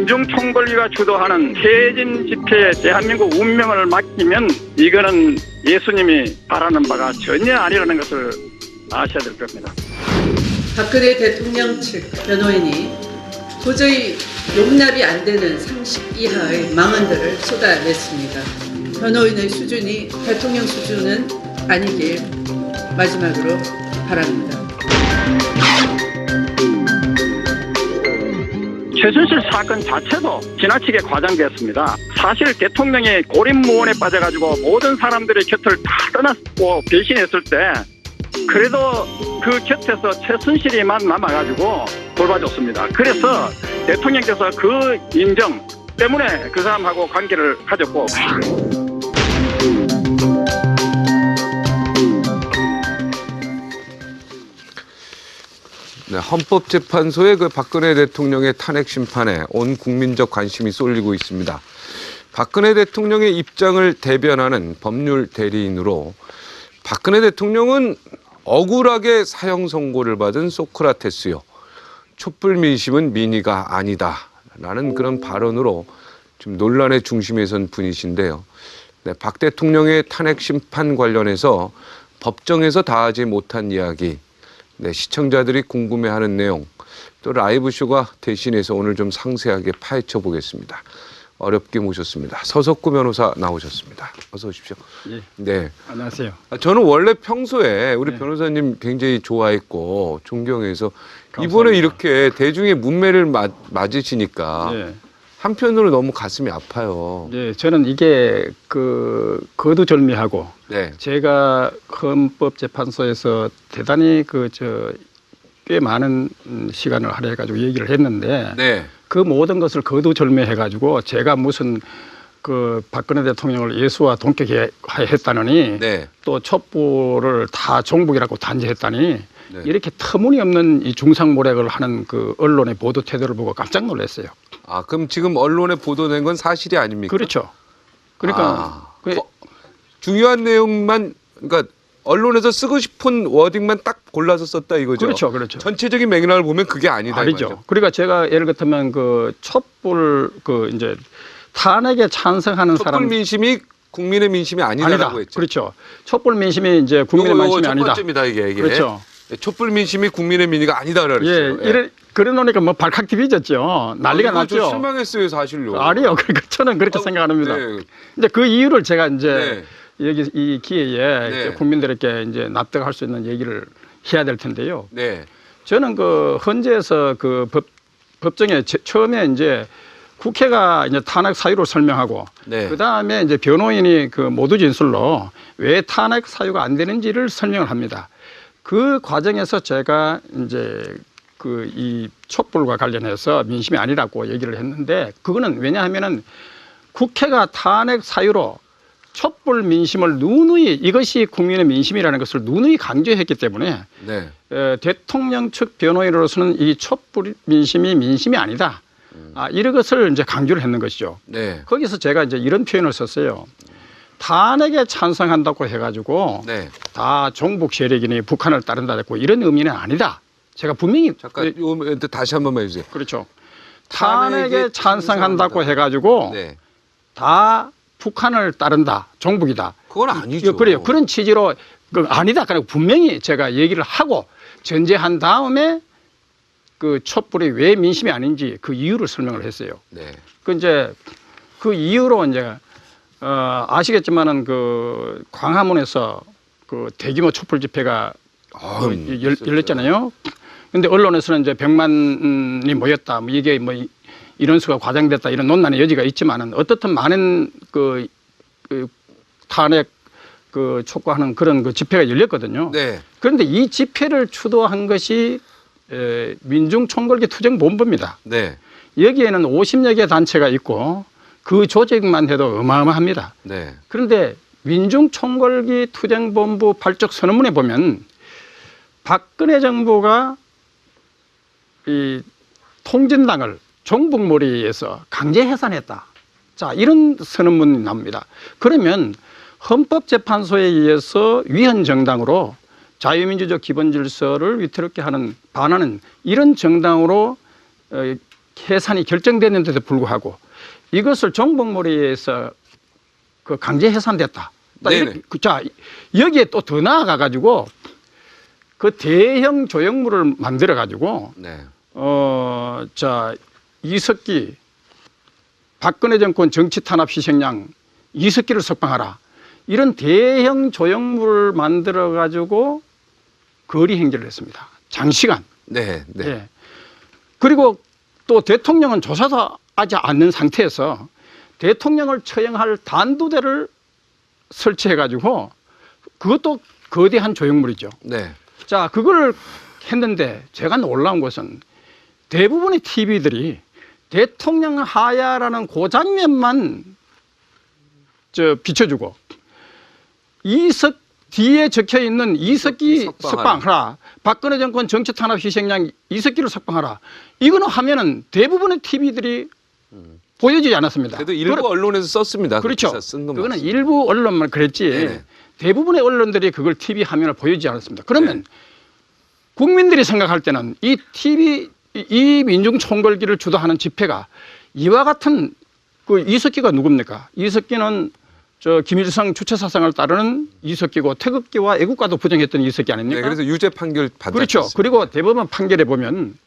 민중총궐기가 주도하는 퇴진 집회에 대한민국 운명을 맡기면 이거는 예수님이 바라는 바가 전혀 아니라는 것을 아셔야 될 겁니다. 박근혜 대통령 측 변호인이 도저히 용납이 안 되는 상식 이하의 망언들을 쏟아냈습니다. 변호인의 수준이 대통령 수준은 아니길 마지막으로 바랍니다. 최순실 사건 자체도 지나치게 과장되었습니다. 사실 대통령이 고립무원에 빠져가지고 모든 사람들의 곁을 다 떠났고 배신했을 때 그래도 그 곁에서 최순실이만 남아가지고 돌봐줬습니다. 그래서 대통령께서 그 인정 때문에 그 사람하고 관계를 가졌고 네, 헌법재판소의 그 박근혜 대통령의 탄핵 심판에 온 국민적 관심이 쏠리고 있습니다. 박근혜 대통령의 입장을 대변하는 법률 대리인으로 박근혜 대통령은 억울하게 사형 선고를 받은 소크라테스요. 촛불 민심은 민의가 아니다라는 그런 발언으로 좀 논란의 중심에 선 분이신데요. 네, 박 대통령의 탄핵 심판 관련해서 법정에서 다 하지 못한 이야기, 네, 시청자들이 궁금해하는 내용, 또 라이브 쇼가 대신해서 오늘 좀 상세하게 파헤쳐 보겠습니다. 어렵게 모셨습니다. 서석구 변호사 나오셨습니다. 어서 오십시오. 예. 네. 안녕하세요. 저는 원래 평소에 우리 네. 변호사님 굉장히 좋아했고 존경해서 감사합니다. 이번에 이렇게 대중의 문매를 맞으시니까 예. 한편으로 너무 가슴이 아파요. 예, 저는 이게 거두절미하고 네. 제가 헌법재판소에서 대단히 꽤 많은 시간을 할애해가지고 얘기를 했는데 네. 그 모든 것을 거두절미해가지고 제가 무슨 박근혜 대통령을 예수와 동격했다느니 네. 또 촛불을 다 종북이라고 단죄했다니 네. 이렇게 터무니없는 이 중상모략을 하는 그 언론의 보도 태도를 보고 깜짝 놀랐어요. 아, 그럼 지금 언론에 보도된 건 사실이 아닙니까? 그렇죠. 그러니까 중요한 내용만, 그러니까 언론에서 쓰고 싶은 워딩만 딱 골라서 썼다 이거죠. 그렇죠, 그렇죠. 전체적인 맥락을 보면 그게 아니다. 아니죠. 그러니까 제가 예를 들면 그 촛불 이제 탄핵에 찬성하는 촛불 사람 민심이 국민의 민심이 아니다라고 했죠. 그렇죠. 촛불 민심이 이제 국민의 민심이 첫 아니다. 번째입니다, 이게. 그렇죠. 촛불 민심이 국민의 민의가 아니다라고 했어요. 예, 그래 놓으니까 뭐 발칵 뒤집어졌죠. 난리가 이거 났죠. 좀 실망했어요, 사실로. 아니요, 그러니까 저는 그렇게 생각합니다. 네. 이제 그 이유를 제가 이제 네. 여기 이 기회에 네. 이제 국민들에게 이제 납득할 수 있는 얘기를 해야 될 텐데요. 네. 저는 헌재에서 법정에 처음에 이제 국회가 이제 탄핵 사유를 설명하고 네. 그 다음에 이제 변호인이 모두 진술로 왜 탄핵 사유가 안 되는지를 설명을 합니다. 그 과정에서 제가 이제 이 촛불과 관련해서 민심이 아니라고 얘기를 했는데 그거는 왜냐하면은 국회가 탄핵 사유로 촛불 민심을 누누이 이것이 국민의 민심이라는 것을 누누이 강조했기 때문에 네. 대통령 측 변호인으로서는 이 촛불 민심이 아니다. 이런 것을 이제 강조를 했는 것이죠. 네. 거기서 제가 이제 이런 표현을 썼어요. 탄핵에 찬성한다고 해가지고 네. 다 종북 세력이니 북한을 따른다 했고 이런 의미는 아니다. 제가 분명히 잠깐 요 멘트 다시 한 번만 해주세요. 그렇죠. 탄핵에 탄핵에 찬성한다고 찬성한다. 해가지고 네. 다 북한을 따른다, 종북이다. 그건 아니죠. 그래요. 그런 취지로 아니다. 그리고 분명히 제가 얘기를 하고 전제한 다음에 그 촛불이 왜 민심이 아닌지 그 이유를 설명을 했어요. 네. 그 이유로 이제 아시겠지만은 광화문에서 대규모 촛불 집회가 열렸잖아요. 근데 언론에서는 이제 100만이 모였다. 뭐 이게 뭐 이런 수가 과장됐다. 이런 논란의 여지가 있지만은 어떻든 많은 탄핵 촉구하는 그런 집회가 열렸거든요. 네. 그런데 이 집회를 주도한 것이 민중총궐기 투쟁본부입니다. 네. 여기에는 50여 개 단체가 있고 그 조직만 해도 어마어마합니다. 네. 그런데 민중총궐기 투쟁본부 발족 선언문에 보면 박근혜 정부가 이 통진당을 종북몰이에서 강제 해산했다. 자, 이런 선언문이 나옵니다. 그러면 헌법재판소에 의해서 위헌 정당으로 자유민주적 기본질서를 위태롭게 하는 반하는 이런 정당으로 해산이 결정됐는데도 불구하고 이것을 정복몰이에서 그 강제 해산됐다. 네네. 자, 여기에 또 더 나아가 가지고 그 대형 조형물을 만들어 가지고 네. 자, 이석기 박근혜 정권 정치 탄압 희생양 이석기를 석방하라. 이런 대형 조형물을 만들어 가지고 거리 행진을 했습니다. 장시간. 네. 네. 예. 그리고 또 대통령은 조사도 하지 않는 상태에서 대통령을 처형할 단두대를 설치해 가지고 그것도 거대한 조형물이죠. 네. 자, 그걸 했는데 제가 놀라운 것은 대부분의 TV들이 대통령 하야라는 그 장면만 비춰주고 뒤에 적혀 있는 이석기 석방하라. 박근혜 정권 정치 탄압 희생양 이석기를 석방하라. 이거는 하면은 대부분의 TV들이 보여지지 않았습니다. 그래도 일부 언론에서 썼습니다. 그렇죠. 그 쓴 그거는 맞습니다. 일부 언론만 그랬지. 네네. 대부분의 언론들이 그걸 TV 화면을 보여주지 않았습니다. 그러면 국민들이 생각할 때는 이 민중 총궐기를 주도하는 집회가 이와 같은 그 이석기가 누굽니까? 이석기는 저 김일성 주체 사상을 따르는 이석기고 태극기와 애국가도 부정했던 이석기 아닙니까? 네, 그래서 유죄 판결 받았습니다. 그렇죠. 그리고 대법원 판결에 보면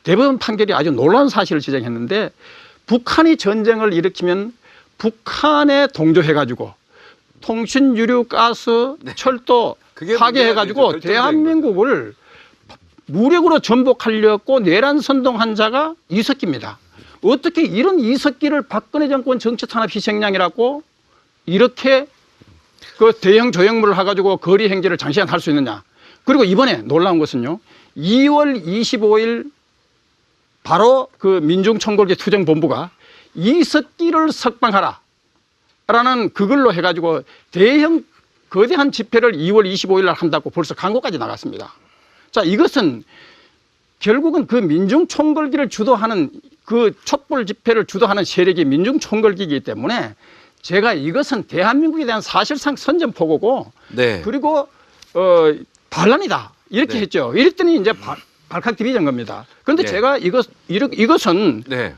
대법원 판결이 아주 놀라운 사실을 지적했는데 북한이 전쟁을 일으키면 북한에 동조해가지고 통신, 유류, 가스, 철도 그게 파괴해가지고 문제가 되죠. 대한민국을 무력으로 전복하려고 내란 선동한 자가 이석기입니다. 어떻게 이런 이석기를 박근혜 정권 정치 탄압 희생양이라고 이렇게 그 대형 조형물을 해가지고 거리 행진을 장시간 할 수 있느냐. 그리고 이번에 놀라운 것은요. 2월 25일 바로 그 민중총궐기 투쟁본부가 이석기를 석방하라 라는 그걸로 해가지고 대형 거대한 집회를 2월 25일 날 한다고 벌써 광고까지 나갔습니다. 자, 이것은 결국은 그 민중총궐기를 주도하는 그 촛불 집회를 주도하는 세력이 민중총궐기이기 때문에 제가 이것은 대한민국에 대한 사실상 선전포고고 네. 그리고 반란이다 이렇게 네. 했죠. 이랬더니 이제 발칵 디비전 겁니다. 그런데 네. 제가 이것은 네.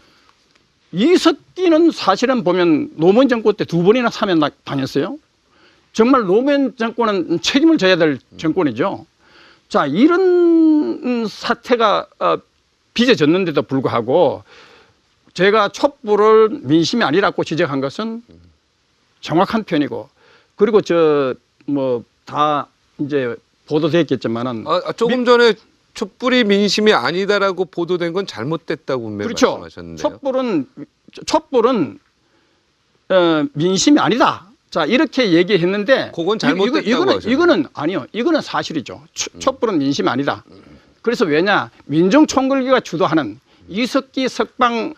이석기는 사실은 보면 노무현 정권 때 2번이나 사면 당했어요. 정말 노무현 정권은 책임을 져야 될 정권이죠. 자, 이런 사태가 빚어졌는데도 불구하고 제가 촛불을 민심이 아니라고 지적한 것은 정확한 표현이고 그리고 다 이제 보도됐겠지만은 조금 전에 촛불이 민심이 아니다라고 보도된 건 잘못됐다고 분명히 그렇죠. 말씀하셨는데요. 촛불은 민심이 아니다. 자, 이렇게 얘기했는데 그건 잘못됐다고 하셨네요. 이거는 아니요. 이거는 사실이죠. 촛불은 민심이 아니다. 그래서 왜냐? 민중총궐기가 주도하는 이석기 석방을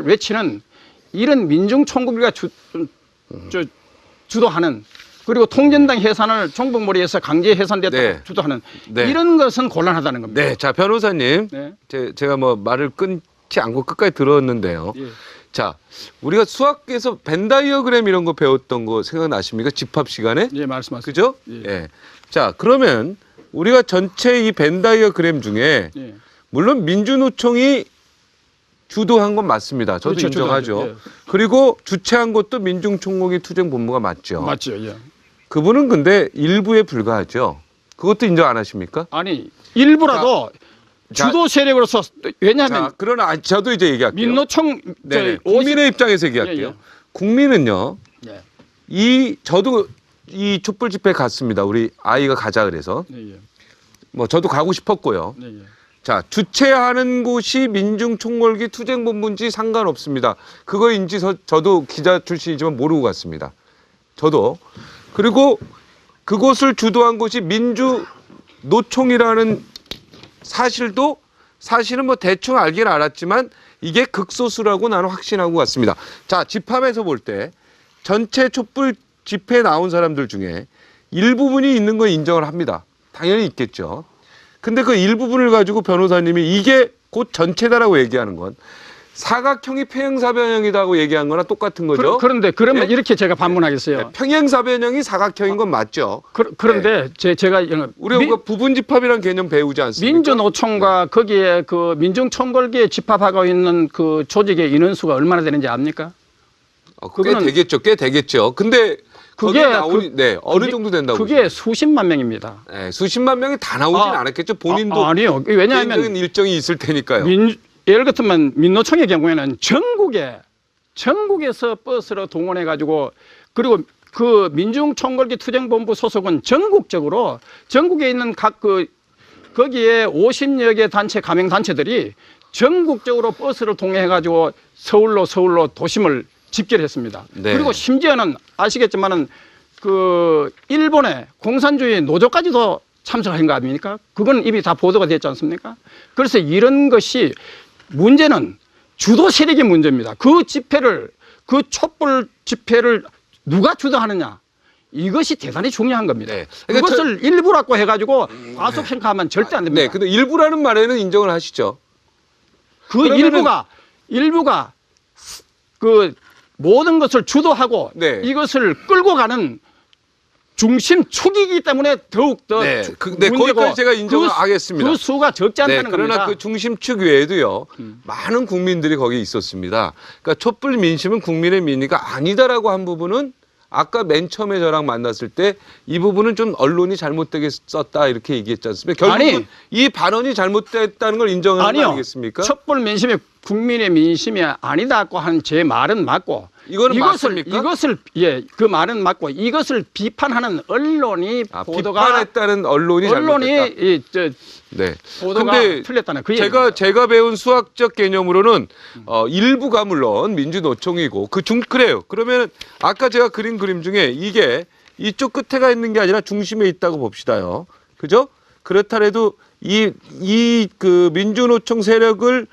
외치는 이런 민중총궐기가 주도하는 그리고 통전당 해산을 정복몰이에서 강제 해산됐다 네. 주도하는 네. 이런 것은 곤란하다는 겁니다. 네, 자 변호사님, 네. 제가 뭐 말을 끊지 않고 끝까지 들었는데요. 예. 자, 우리가 수학에서 벤 다이어그램 이런 거 배웠던 거 생각나십니까? 집합 시간에? 예, 말씀하세요. 그죠? 예. 예. 자, 그러면 우리가 전체 이 벤 다이어그램 중에 예. 물론 민주노총이 주도한 건 맞습니다. 저도 그렇죠, 인정하죠. 주도하죠. 예. 그리고 주최한 것도 민중총궐기 투쟁본부가 맞죠. 맞죠. 예. 그분은 근데 일부에 불과하죠. 그것도 인정 안 하십니까? 아니 일부라도 자, 주도 세력으로서 왜냐하면 자, 그러나 저도 이제 얘기할게요. 민노총 네, 국민의 입장에서 얘기할게요. 예, 예. 국민은요. 예. 저도 이 촛불 집회 갔습니다. 우리 아이가 가자 그래서 예, 예. 뭐 저도 가고 싶었고요. 예, 예. 주최하는 곳이 민중총궐기 투쟁본부인지 상관없습니다. 그거인지 저도 기자 출신이지만 모르고 갔습니다. 저도. 그리고 그곳을 주도한 곳이 민주노총이라는 사실도 사실은 뭐 대충 알긴 알았지만 이게 극소수라고 나는 확신하고 갔습니다. 자, 집합에서 볼 때 전체 촛불 집회에 나온 사람들 중에 일부분이 있는 건 인정을 합니다. 당연히 있겠죠. 근데 그 일부분을 가지고 변호사님이 이게 곧 전체다라고 얘기하는 건 사각형이 평행사변형이라고 얘기한 거나 똑같은 거죠. 그런데 그러면 예? 이렇게 제가 반문하겠어요. 네, 평행사변형이 사각형인 건 맞죠. 그런데 제가 우리가 부분집합이라는 개념 배우지 않습니까? 민주노총과 거기에 그 민중총궐기에 집합하고 있는 그 조직의 인원수가 얼마나 되는지 압니까? 꽤 그거는- 되겠죠. 꽤 되겠죠. 근데 그게 그게 나오니 네, 어느 그게- 정도 된다고 그게 수십만 명입니다. 네, 수십만 명이 다 나오진 않았겠죠. 본인도 아니요. 왜냐하면 개인적인 일정이 있을 테니까요. 예를 같으면 민노총의 경우에는 전국에서 버스로 동원해 가지고 그리고 그 민중총궐기 투쟁본부 소속은 전국적으로 전국에 있는 각 거기에 50여 개 단체 가맹 단체들이 전국적으로 버스를 통해 가지고 서울로 도심을 집결 했습니다. 네. 그리고 심지어는 아시겠지만은 그 일본의 공산주의 노조까지도 참석한 거 아닙니까? 그건 이미 다 보도가 됐지 않습니까? 그래서 이런 것이 문제는 주도 세력의 문제입니다. 그 촛불 집회를 누가 주도하느냐. 이것이 대단히 중요한 겁니다. 네. 그러니까 그것을 일부라고 해가지고 과소평가하면 절대 안 됩니다. 네, 근데 일부라는 말에는 인정을 하시죠. 그 그러면은- 일부가 그 모든 것을 주도하고 네. 이것을 끌고 가는 중심축이기 때문에 더욱더 네, 문제고 거기까지 제가 인정을 하겠습니다. 그 수가 적지 네, 않다는 그러나 겁니다. 그 중심축 외에도요, 많은 국민들이 거기 있었습니다. 그러니까 촛불 민심은 국민의 민의가 아니다라고 한 부분은 아까 맨 처음에 저랑 만났을 때 이 부분은 좀 언론이 잘못되게 썼다 이렇게 얘기했지 않습니까? 결국은 아니. 이 발언이 잘못됐다는 걸 인정하는 거 아니겠습니까? 촛불 민심이 국민의 민심이 아니다고 한 제 말은 맞고 이거는 맞습니까? 이것을 그 말은 맞고 이것을 비판하는 언론이 보도가 비판했다는 언론이 잘못됐다. 네. 보도가 근데 틀렸다는 그 얘기입니다. 제가 배운 수학적 개념으로는 일부가 물론 민주노총이고 그래요. 그러면 아까 제가 그린 그림 중에 이게 이쪽 끝에가 있는 게 아니라 중심에 있다고 봅시다요. 그죠? 그렇더라도 그 민주노총 세력을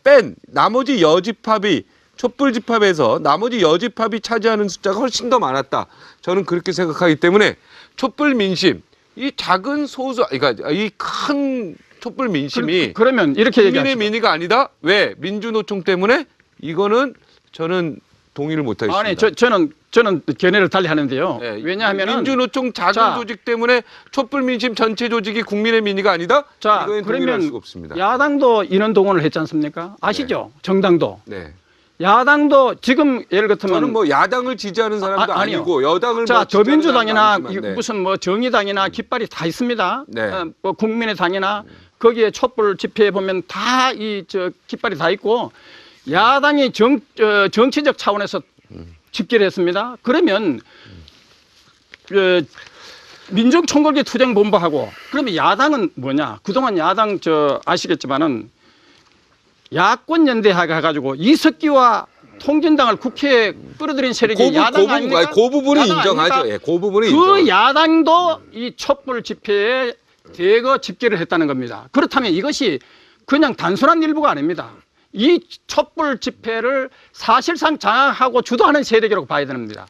뺀 나머지 여집합이 촛불 집합에서 나머지 여집합이 차지하는 숫자가 훨씬 더 많았다. 저는 그렇게 생각하기 때문에 촛불 민심, 이 작은 소수, 그러니까 이 큰 촛불 민심이 그러면 이렇게 국민의 얘기하시죠. 민의가 아니다. 왜? 민주노총 때문에? 이거는 저는 동의를 못 하겠습니다. 아니 저는 견해를 달리 하는데요. 네, 왜냐하면은 민주노총 작은 자, 조직 때문에 촛불 민심 전체 조직이 국민의 민의가 아니다. 자 이거는 동의를 할 그러면 수가 없습니다. 야당도 인원 동원을 했지 않습니까? 아시죠? 정당도. 네. 야당도 지금 예를 들면 저는 뭐 야당을 지지하는 사람도 아니요. 아니고 여당을 자 뭐 지지하는 더민주당이나 사람도 아니지만, 네. 무슨 뭐 정의당이나 깃발이 다 있습니다. 네. 뭐 국민의당이나 거기에 촛불 집회에 보면 다 깃발이 다 있고 야당이 정치적 차원에서 집결했습니다. 그러면 민중총궐기 투쟁본부하고 그러면 야당은 뭐냐? 그동안 야당 아시겠지만은 야권 연대하가 가지고 이석기와 통진당을 국회에 끌어들인 세력이 야당 아닙니까? 그 부분이 야당 인정하죠. 아닙니까? 예, 그 부분이 그 인정. 야당도 이 촛불 집회에 대거 집결을 했다는 겁니다. 그렇다면 이것이 그냥 단순한 일부가 아닙니다. 이 촛불 집회를 사실상 장악하고 주도하는 세력이라고 봐야 됩니다.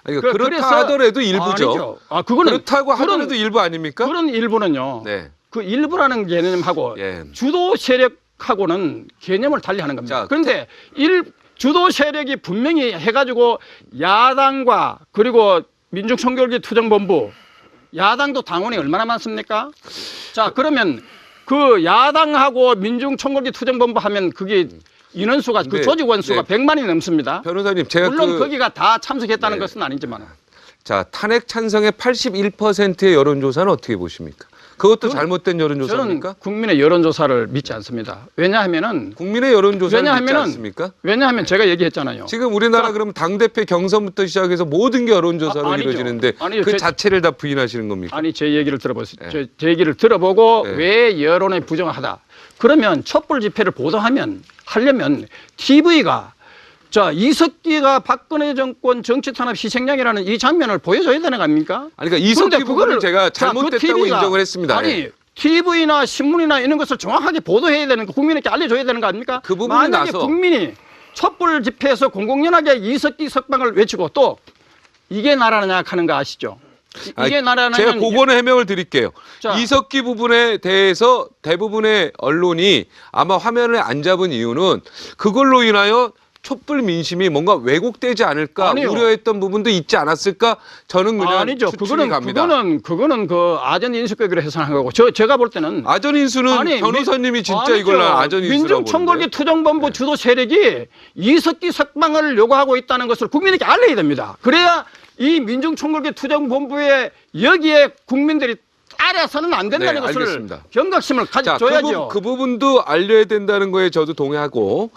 아니, 그래서- 그렇다 하더라도 일부죠. 아니죠. 그거는 그렇다고 하더라도 일부 아닙니까? 그런 일부는요. 네. 그 일부라는 개념하고 예. 주도 세력하고는 개념을 달리하는 겁니다. 자, 그런데 주도 세력이 분명히 해가지고 야당과 그리고 민중총궐기 투쟁본부 야당도 당원이 얼마나 많습니까? 자 그러면 그 야당하고 민중총궐기 투쟁본부 하면 그게 인원수가 그 네, 조직 원수가 네. 100만이 넘습니다. 변호사님, 제가 물론 거기가 다 참석했다는 네. 것은 아니지만 자, 탄핵 찬성의 81%의 여론조사는 어떻게 보십니까? 그것도 잘못된 저는 여론조사입니까? 국민의 여론조사를 믿지 않습니다. 왜냐하면은 국민의 여론조사를 믿지 않습니까? 왜냐하면 제가 얘기했잖아요. 지금 우리나라 그럼 당대표 경선부터 시작해서 모든 게 여론조사로 아니죠. 이루어지는데 아니죠. 그 자체를 다 부인하시는 겁니까? 아니 제 얘기를 들어보세요. 네. 제 얘기를 들어보고 네. 왜 여론에 부정하다. 그러면 촛불 집회를 하려면 TV가 이석기가 박근혜 정권 정치 탄압 희생양이라는 이 장면을 보여줘야 되는 거 아닙니까? 아니, 그러니까 이석기 그런데 부분을 그거를- 제가 자, 그 잘못됐다고 TV가 인정을 했습니다. 아니 예. TV나 신문이나 이런 것을 정확하게 보도해야 되는 거 국민에게 알려줘야 되는 거 아닙니까? 그 부분이 만약에 나서- 국민이 촛불 집회에서 공공연하게 이석기 석방을 외치고 또 이게 나라냐 하는 거 아시죠? 이게 나라는 제가 그거는 해명을 드릴게요. 자. 이석기 부분에 대해서 대부분의 언론이 아마 화면을 안 잡은 이유는 그걸로 인하여 촛불 민심이 뭔가 왜곡되지 않을까 아니요. 우려했던 부분도 있지 않았을까? 저는 그냥 아니죠. 추측이 갑니다. 그거는 그 아전 인수격으로 해석한 거고 제가 볼 때는 아전 인수는 아니, 변호사님이 진짜 아니죠. 이걸 아전 인수라고 민중총궐기 투쟁본부 주도 세력이 이석기 석방을 요구하고 있다는 것을 국민에게 알려야 됩니다. 그래야 이 민중총궐기 투쟁본부에 여기에 국민들이 따라서는 안 된다는 네, 것을 알겠습니다. 경각심을 자, 가져줘야죠. 그 부분도 알려야 된다는 거에 저도 동의하고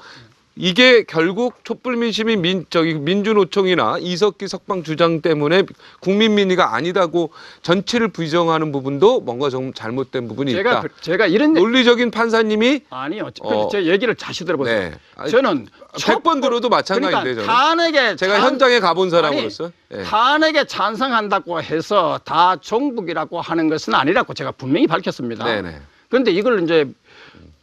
이게 결국 촛불 민심이 민주노총이나 이석기 석방 주장 때문에 국민 민의가 아니다고 전체를 부정하는 부분도 뭔가 좀 잘못된 부분이 있다. 제가 이런 논리적인 판사님이 아니요. 제 얘기를 다시 들어보세요. 네. 아니, 저는 100번 들어도 마찬가지인데 그러니까 저는. 탄핵에 제가 현장에 가본 사람으로서. 네. 탄핵에 찬성한다고 해서 다 종북이라고 하는 것은 아니라고 제가 분명히 밝혔습니다. 네네. 그런데 이걸 이제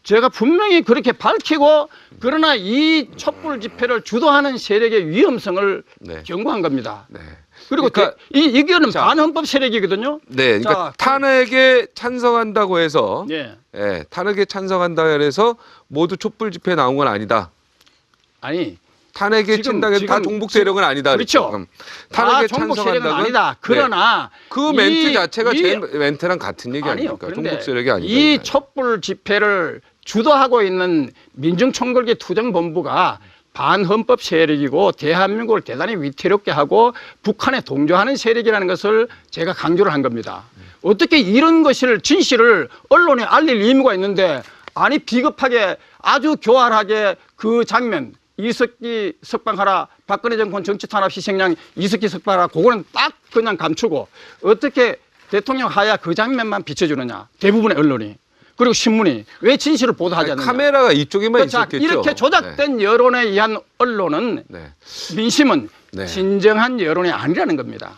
제가 분명히 그렇게 밝히고 그러나 이 촛불 집회를 주도하는 세력의 위험성을 네. 경고한 겁니다. 네. 그리고 그러니까- 이거는 자. 반헌법 세력이거든요. 네, 그러니까 자, 탄핵에 찬성한다고 해서 예. 예, 탄핵에 찬성한다고 해서 모두 촛불 집회에 나온 건 아니다. 아니 탄핵에 친다고 해서 다 종북 세력은 아니다. 그렇죠. 지금. 다 탄핵에 종북 세력은 찬성한다는 아니다. 그러나 그 멘트 자체가 제 멘트랑 같은 얘기 아니요. 아닙니까? 그런데 종북 세력이 아니다. 이 촛불 집회를 주도하고 있는 민중총궐기 투쟁본부가 반헌법 세력이고 대한민국을 대단히 위태롭게 하고 북한에 동조하는 세력이라는 것을 제가 강조를 한 겁니다. 어떻게 이런 것을 진실을 언론에 알릴 의무가 있는데 아니 비겁하게 아주 교활하게 그 장면 이석기 석방하라 박근혜 정권 정치 탄압 희생양 이석기 석방하라 그거는 딱 그냥 감추고 어떻게 대통령 하야 그 장면만 비춰주느냐 대부분의 언론이 그리고 신문이 왜 진실을 보도하지 않느냐. 카메라가 이쪽에만 자, 있었겠죠. 이렇게 조작된 여론에 의한 언론은 네. 민심은 네. 진정한 여론이 아니라는 겁니다.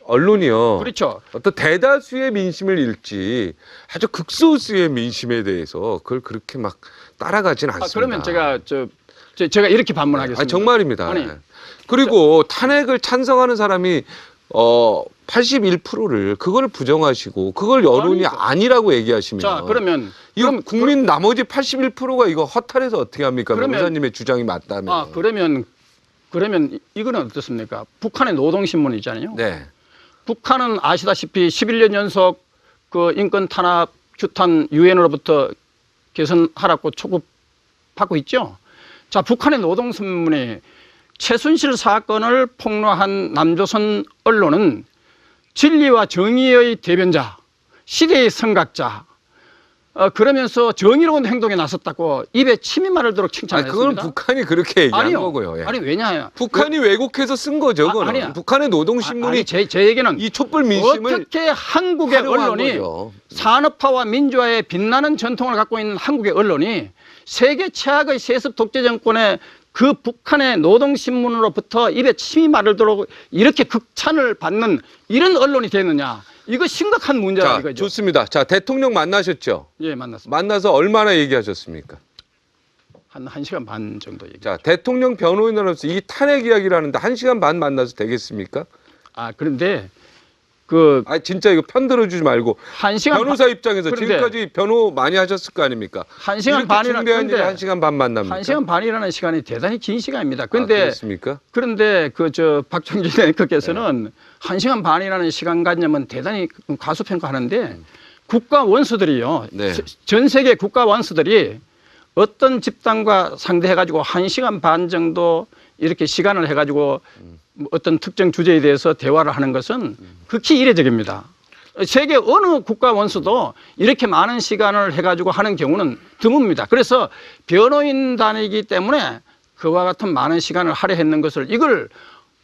언론이요. 그렇죠. 어떤 대다수의 민심을 읽지 아주 극소수의 민심에 대해서 그걸 그렇게 막 따라가진 않습니다. 그러면 제가 이렇게 반문하겠습니다. 아니, 정말입니다. 아니, 그리고 탄핵을 찬성하는 사람이 81%를 그걸 부정하시고 그걸 여론이 아니죠. 아니라고 얘기하시면 자, 그러면 이거 국민 나머지 81%가 이거 허탈해서 어떻게 합니까? 그러면- 변호사님의 주장이 맞다면. 그러면 이거는 어떻습니까? 북한의 노동신문 있잖아요. 네. 북한은 아시다시피 11년 연속 그 인권 탄압 규탄 유엔으로부터 개선하라고 촉구받고 있죠. 자, 북한의 노동신문이 최순실 사건을 폭로한 남조선 언론은 진리와 정의의 대변자, 시대의 선각자, 그러면서 정의로운 행동에 나섰다고 입에 침이 마르도록 아니, 칭찬했습니다. 그건 북한이 그렇게 얘기한 아니요. 거고요. 예. 아니 왜냐? 북한이 왜곡해서 쓴 거죠. 그거는. 아니야. 북한의 노동신문이 아니 제 얘기는 이 촛불 민심을 어떻게 한국의 활용한 언론이 거죠. 산업화와 민주화의 빛나는 전통을 갖고 있는 한국의 언론이 세계 최악의 세습 독재 정권의 그 북한의 노동신문으로부터 입에 침이 마르도록 이렇게 극찬을 받는 이런 언론이 되느냐. 이거 심각한 문제다 자, 이거죠. 좋습니다. 자, 대통령 만나셨죠? 예, 만났습니다. 만나서 얼마나 얘기하셨습니까? 한 1시간 반 정도 얘기. 자, 대통령 변호인으로서 이 탄핵 이야기를 하는데 1시간 반 만나서 되겠습니까? 그런데 아, 진짜 이거 편 들어주지 말고 1시간 변호사 입장에서 그런데 지금까지 변호 많이 하셨을 거 아닙니까? 1시간 이렇게 반이라 중대한 일을 1시간 반 만납니까? 1시간 반이라는 시간이 대단히 긴 시간입니다. 그런데 그렇습니까? 그런데 박정진 앵커께서는 1시간 반이라는 시간관념은 대단히 과소평가하는데 국가 원수들이요. 네. 전 세계 국가 원수들이 어떤 집단과 상대해가지고 1시간 반 정도 이렇게 시간을 해가지고 어떤 특정 주제에 대해서 대화를 하는 것은 극히 이례적입니다. 세계 어느 국가 원수도 이렇게 많은 시간을 해가지고 하는 경우는 드뭅니다. 그래서 변호인단이기 때문에 그와 같은 많은 시간을 할애했는 것을 이걸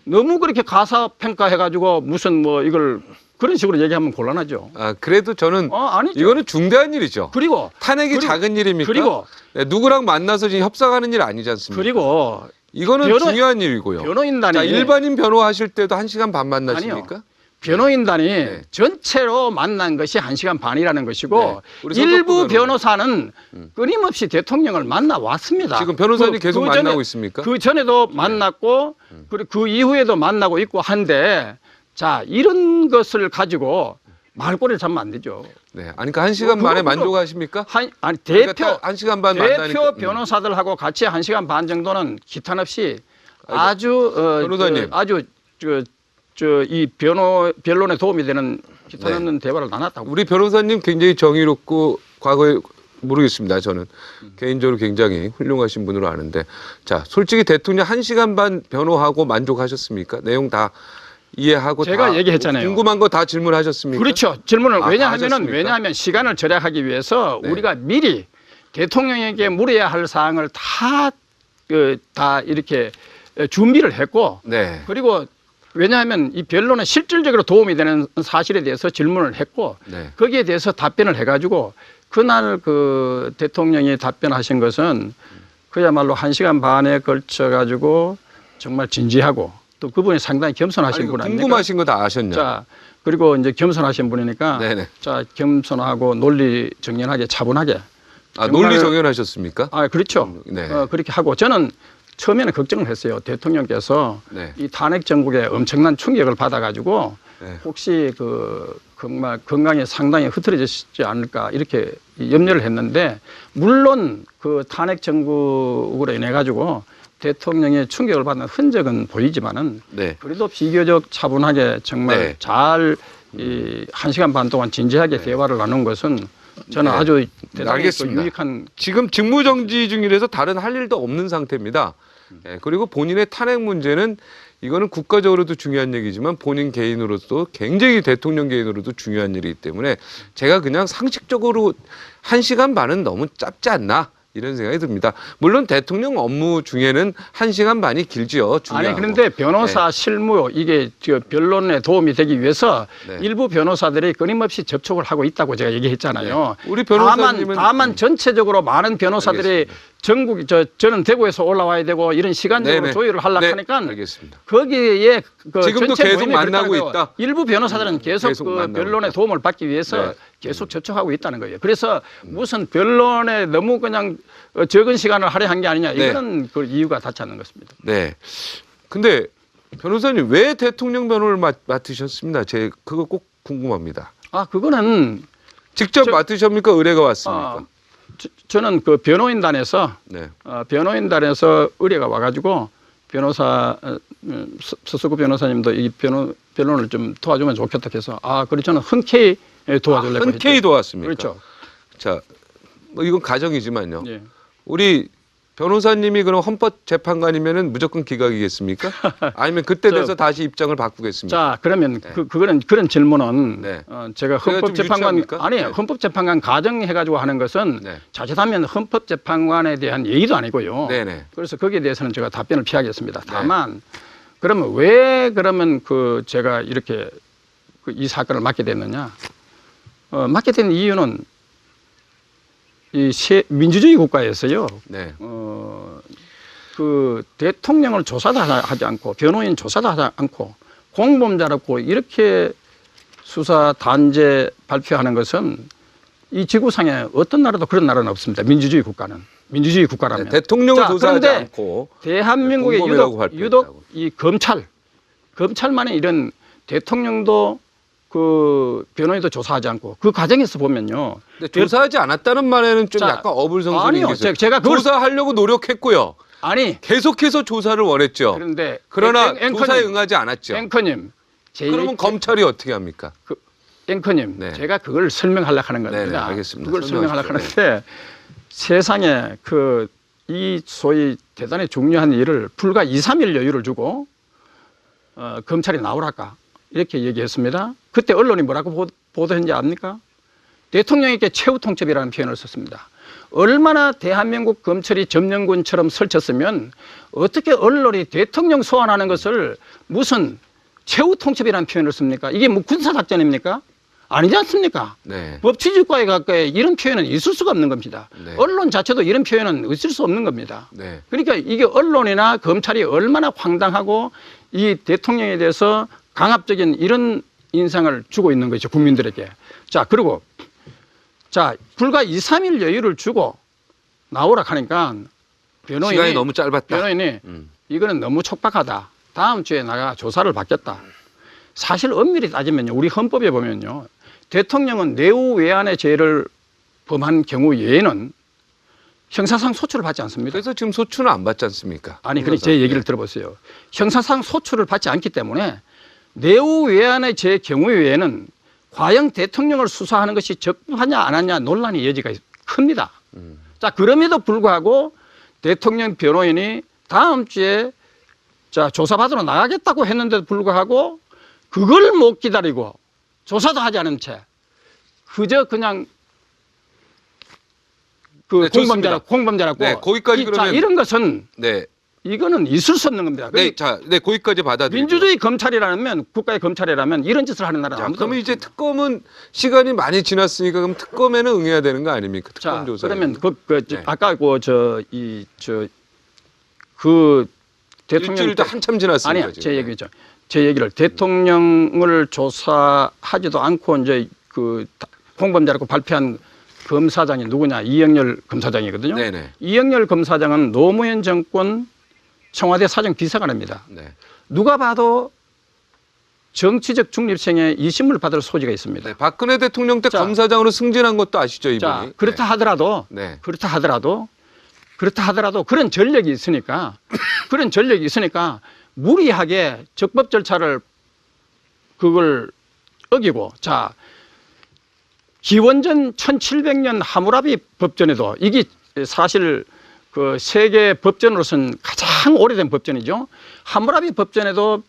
너무 그렇게 가사평가해가지고 무슨 이걸 그런 식으로 얘기하면 곤란하죠. 그래도 저는 아니죠. 이거는 중대한 일이죠. 그리고 탄핵이 작은 일입니까? 그리고 네, 누구랑 만나서 지금 협상하는 일 아니지 않습니까? 그리고 이거는 중요한 일이고요. 변호인단이 자, 일반인 변호하실 때도 1시간 반 만나십니까? 아니요. 변호인단이 네. 전체로 만난 것이 1시간 반이라는 것이고 네. 우리 서석구 일부 변호사. 변호사는 끊임없이 대통령을 만나왔습니다. 지금 변호사님 계속 만나고 있습니까? 그 전에도 만났고 그리고 그 이후에도 만나고 있고 한데 자, 이런 것을 가지고 말꼬리를 잡으면 안 되죠. 네. 아니, 그러니까 1시간 만에 그거- 만족하십니까? 아니, 그러니까 대표, 딱 1시간 반 만나니까. 대표 변호사들하고 같이 1시간 반 정도는 기탄 없이 아주 변호사님. 아주 이 변론에 도움이 되는 기탄 네. 없는 대화를 나눴다고. 우리 변호사님 굉장히 정의롭고 과거에 모르겠습니다. 저는 개인적으로 굉장히 훌륭하신 분으로 아는데, 자, 솔직히 대통령 1시간 반 변호하고 만족하셨습니까? 내용 다 이해하고 제가 다 얘기했잖아요. 궁금한 거 다 질문하셨습니까? 그렇죠. 질문을 아, 다 하셨습니까? 왜냐하면 시간을 절약하기 위해서 네. 우리가 미리 대통령에게 물어야 할 사항을 다 이렇게 준비를 했고 네. 그리고 왜냐하면 이 변론에 실질적으로 도움이 되는 사실에 대해서 질문을 했고 네. 거기에 대해서 답변을 해가지고 그날 그 대통령이 답변하신 것은 그야말로 1시간 반에 걸쳐 가지고 정말 진지하고 또 그분이 상당히 겸손하신 아니, 분 아닙니까? 궁금하신 거 다 아셨냐? 자, 그리고 이제 겸손하신 분이니까 네네. 자, 겸손하고 논리 정연하게 차분하게 아, 정말- 논리 정연하셨습니까? 아, 그렇죠. 네. 그렇게 하고 저는 처음에는 걱정을 했어요. 대통령께서 네. 이 탄핵 정국에 엄청난 충격을 받아가지고 네. 혹시 정말 건강이 상당히 흐트러지지 않을까 이렇게 염려를 했는데 물론 그 탄핵 정국으로 인해 가지고 대통령의 충격을 받는 흔적은 보이지만은 네. 그래도 비교적 차분하게 정말 네. 잘 이 1시간 반 동안 진지하게 대화를 나눈 것은 저는 네. 아주 대단히 알겠습니다. 그 유익한 지금 직무정지 중이라서 다른 할 일도 없는 상태입니다. 예, 그리고 본인의 탄핵 문제는 이거는 국가적으로도 중요한 얘기지만 본인 개인으로도 굉장히 대통령 개인으로도 중요한 일이기 때문에 제가 그냥 상식적으로 1시간 반은 너무 짧지 않나 이런 생각이 듭니다. 물론 대통령 업무 중에는 1시간 반이 길지요. 중요하고. 아니 그런데 변호사 실무 이게 저 변론에 도움이 되기 위해서 네. 일부 변호사들이 끊임없이 접촉을 하고 있다고 제가 얘기했잖아요. 네. 우리 변호사님은 다만 전체적으로 많은 변호사들이 알겠습니다. 전국 저는 대구에서 올라와야 되고 이런 시간적으로 네네. 조율을 하려고 네, 하니까 알겠습니다. 거기에 그 지금도 전체 계속 모임에 만나고 그렇다는 있다? 거예요. 일부 변호사들은 계속 계속 그 만나고 변론에 있다. 도움을 받기 위해서 네. 계속 접촉하고 있다는 거예요. 그래서 무슨 변론에 너무 그냥 적은 시간을 할애한 게 아니냐 네. 이거는 그 이유가 닿지 않는 것입니다. 네. 근데 변호사님 왜 대통령 변호를 맡으셨습니다. 제 그거 꼭 궁금합니다. 아 그거는 직접 맡으십니까? 의뢰가 왔습니까? 저는 그 변호인단에서 네. 변호인단에서 의뢰가 와가지고 변호사 서수구 변호사님도 이 변론을 좀 도와주면 좋겠다 해서 그래서 저는 흔쾌히 도와주려고 했죠. 흔쾌히 도왔습니까? 그렇죠. 자, 뭐 이건 가정이지만요. 예. 우리 변호사님이 그럼 헌법재판관이면은 무조건 기각이겠습니까? 아니면 그때 돼서 다시 입장을 바꾸겠습니까? 자 그러면 네. 그런 질문은 네. 제가 좀 헌법재판관 유치합니까? 아니 네. 헌법재판관 가정해가지고 하는 것은 네. 자칫하면 헌법재판관에 대한 예의도 아니고요. 네네. 그래서 거기에 대해서는 제가 답변을 피하겠습니다. 다만 그러면 그러면 제가 이렇게 이 사건을 맡게 됐느냐? 맡게 된 이유는 민주주의 국가에서요. 네. 그 대통령을 조사도 하지 않고 변호인 조사도 하지 않고 공범자라고 이렇게 수사 단죄 발표하는 것은 이 지구상에 어떤 나라도 그런 나라는 없습니다. 민주주의 국가는. 민주주의 국가라면. 네, 대통령을 조사하지 그런데 않고 대한민국의 공범이라고 발표했다고. 유독 이 검찰만의 이런 대통령도 그 변호인도 조사하지 않고 그 과정에서 보면요. 근데 조사하지 않았다는 말에는 좀 자, 약간 어불성설이 아니요. 있겠어요. 제가 조사하려고 노력했고요. 아니 계속해서 조사를 원했죠. 그런데 그러나 앵커님, 조사에 응하지 않았죠. 앵커님 그러면 검찰이 어떻게 합니까? 앵커님 네. 제가 그걸 설명하려고 하는 겁니다. 네네, 알겠습니다. 그걸 설명하려고 설명하십시오. 하는데 세상에 이 소위 대단히 중요한 일을 불과 2, 3일 여유를 주고 검찰이 나오랄까 이렇게 얘기했습니다. 그때 언론이 뭐라고 보도했는지 압니까? 대통령에게 최후 통첩이라는 표현을 썼습니다. 얼마나 대한민국 검찰이 점령군처럼 설쳤으면 어떻게 언론이 대통령 소환하는 것을 무슨 최후 통첩이라는 표현을 씁니까? 이게 뭐 군사작전입니까? 아니지 않습니까? 네. 법치주의국가에 가까이 이런 표현은 있을 수가 없는 겁니다. 네. 언론 자체도 이런 표현은 있을 수 없는 겁니다. 네. 그러니까 이게 언론이나 검찰이 얼마나 황당하고 이 대통령에 대해서 강압적인 이런 인상을 주고 있는 것이죠. 국민들에게. 자, 그리고 불과 2, 3일 여유를 주고 나오라 하니까 시간이 너무 짧았다. 변호인이 이거는 너무 촉박하다. 다음 주에 나가 조사를 받겠다. 사실 엄밀히 따지면요, 우리 헌법에 보면요, 대통령은 내후 외환의 죄를 범한 경우 외에는 형사상 소출을 받지 않습니다. 그래서 지금 소추는 안 받지 않습니까? 아니, 그러니까 제 얘기를 들어보세요. 형사상 소출을 받지 않기 때문에 내후 외환의 죄 경우 외에는 과연 대통령을 수사하는 것이 적법하냐 안 하냐 논란의 여지가 큽니다. 자, 그럼에도 불구하고 대통령 변호인이 다음 주에 자, 조사받으러 나가겠다고 했는데도 불구하고 그걸 못 기다리고 조사도 하지 않은 채 그저 그냥 그 좋습니다. 공범자라고. 네, 거기까지 그러면 자, 이런 것은 네. 이거는 있을 수 없는 겁니다. 네, 자, 네, 거기까지 받아들이고. 민주주의 검찰이라면 국가의 검찰이라면 이런 짓을 하는 나라는 자, 아무도 그러면 이제 없습니다. 특검은 시간이 많이 지났으니까 그럼 특검에는 응해야 되는 거 아닙니까? 특검 자, 조사. 그러면 네. 아까 그 대통령 일주일도 한참 지났으니까. 아니야, 지금. 제 얘기죠. 제 얘기를 대통령을 조사하지도 않고 이제 그 공범자라고 발표한 검사장이 누구냐? 이영렬 검사장이거든요. 네네. 이영렬 검사장은 노무현 정권 청와대 사정 비서관입니다. 네. 누가 봐도 정치적 중립성에 이심을 받을 소지가 있습니다. 네, 박근혜 대통령 때 자, 검사장으로 승진한 것도 아시죠, 이분이? 자, 그렇다 하더라도 네. 그렇다 하더라도 그런 전력이 있으니까 무리하게 적법 절차를 그걸 어기고 자 기원전 1700년 하무라비 법전에도 이게 사실 그 세계 법전으로서는 가장 오래된 법전이죠. 하무라비 법전에도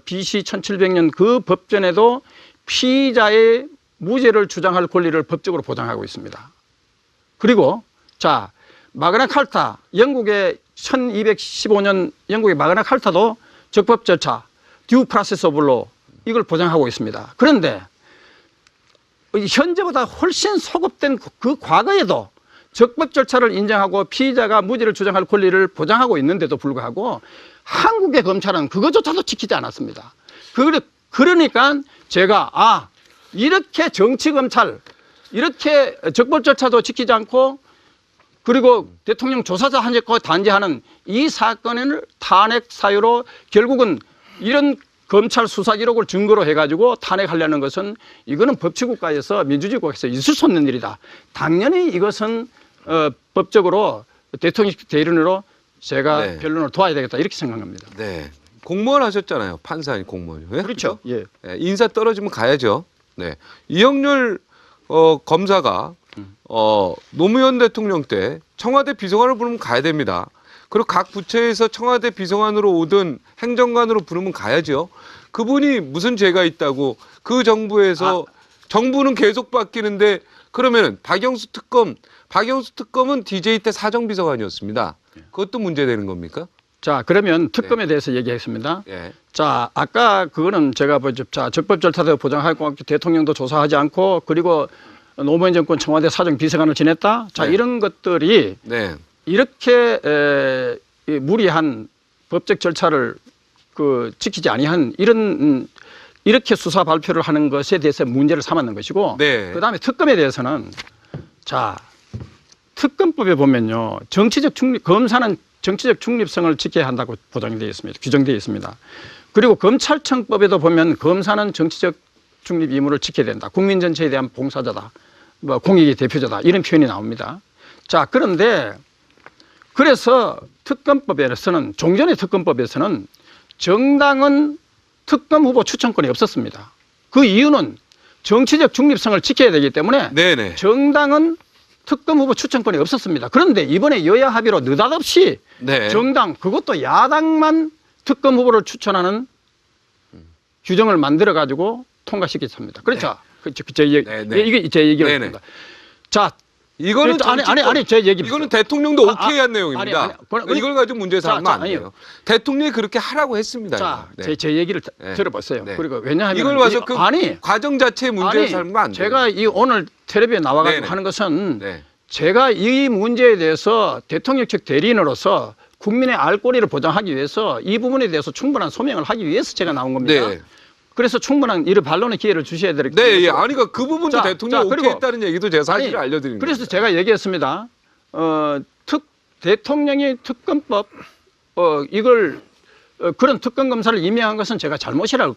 BC 1700년 그 법전에도 피의자의 무죄를 주장할 권리를 법적으로 보장하고 있습니다. 그리고 자 마그나 칼타 영국의 1215년 영국의 마그나 칼타도 적법 절차 듀 프로세스 오브 로 이걸 보장하고 있습니다. 그런데 현재보다 훨씬 소급된 그 과거에도 적법 절차를 인정하고 피의자가 무죄를 주장할 권리를 보장하고 있는데도 불구하고 한국의 검찰은 그것조차도 지키지 않았습니다. 그러니까 제가 이렇게 정치검찰 이렇게 적법 절차도 지키지 않고 그리고 대통령 조사자 한적과 단죄하는 이 사건을 탄핵 사유로 결국은 이런 검찰 수사 기록을 증거로 해가지고 탄핵하려는 것은 이거는 법치국가에서 민주주의 국가에서 있을 수 없는 일이다. 당연히 이것은 법적으로 대통령 대리인으로 제가 네. 변론을 도와야 되겠다 이렇게 생각합니다. 네. 공무원 하셨잖아요. 판사 아니 공무원이요. 네? 그렇죠. 예. 네, 인사 떨어지면 가야죠. 네. 이영렬 검사가 노무현 대통령 때 청와대 비서관을 부르면 가야 됩니다. 그리고 각 부처에서 청와대 비서관으로 오든 행정관으로 부르면 가야죠. 그분이 무슨 죄가 있다고 그 정부에서 정부는 계속 바뀌는데 그러면 박영수 특검은 DJ 때 사정비서관이었습니다. 그것도 문제되는 겁니까? 자, 그러면 특검에 대해서 얘기하겠습니다. 예. 자, 아까 그거는 제가 자, 적법 절차도 보장하고 대통령도 조사하지 않고 그리고 노무현 정권 청와대 사정 비서관을 지냈다. 자, 네. 이런 것들이 네. 이렇게 무리한 법적 절차를 지키지 아니한 이렇게 수사 발표를 하는 것에 대해서 문제를 삼았는 것이고 네. 그다음에 특검에 대해서는 자, 특검법에 보면요. 검사는 정치적 중립성을 지켜야 한다고 보장되어 있습니다. 규정되어 있습니다. 그리고 검찰청법에도 보면 검사는 정치적 중립 의무를 지켜야 된다. 국민 전체에 대한 봉사자다. 뭐 공익의 대표자다. 이런 표현이 나옵니다. 자, 그런데 그래서 특검법에서는 종전의 특검법에서는 정당은 특검 후보 추천권이 없었습니다. 그 이유는 정치적 중립성을 지켜야 되기 때문에 네네. 정당은 특검 후보 추천권이 없었습니다. 그런데 이번에 여야 합의로 느닷없이 네. 정당 그것도 야당만 특검 후보를 추천하는 규정을 만들어 가지고 통과시켰습니다. 그렇죠? 제 얘기, 이게 제 얘기입니다. 자, 이거는 아니 제 얘기. 이거는 대통령도 오케이한 내용입니다. 아니, 이걸 가지고 문제 삼으면 안 아니요. 돼요. 대통령이 그렇게 하라고 했습니다. 자, 네. 제 얘기를 네. 들어보세요. 네. 그리고 왜냐하면 이걸 와서 그 과정 자체의 문제를 삼으면 안 돼요. 제가 이 오늘 텔레비에 나와가지고 네네. 하는 것은 네. 제가 이 문제에 대해서 대통령 측 대리인으로서 국민의 알 권리를 보장하기 위해서 이 부분에 대해서 충분한 소명을 하기 위해서 제가 나온 겁니다. 네. 그래서 충분한 이런 반론의 기회를 주셔야 될 네, 예. 것이고. 아니 그 부분도 자, 대통령이 그리고 오케이했다는 얘기도 제가 사실을 알려드린 거예요. 그래서 제가 얘기했습니다. 대통령이 특검법 이걸 그런 특검 검사를 임명한 것은 제가 잘못이라고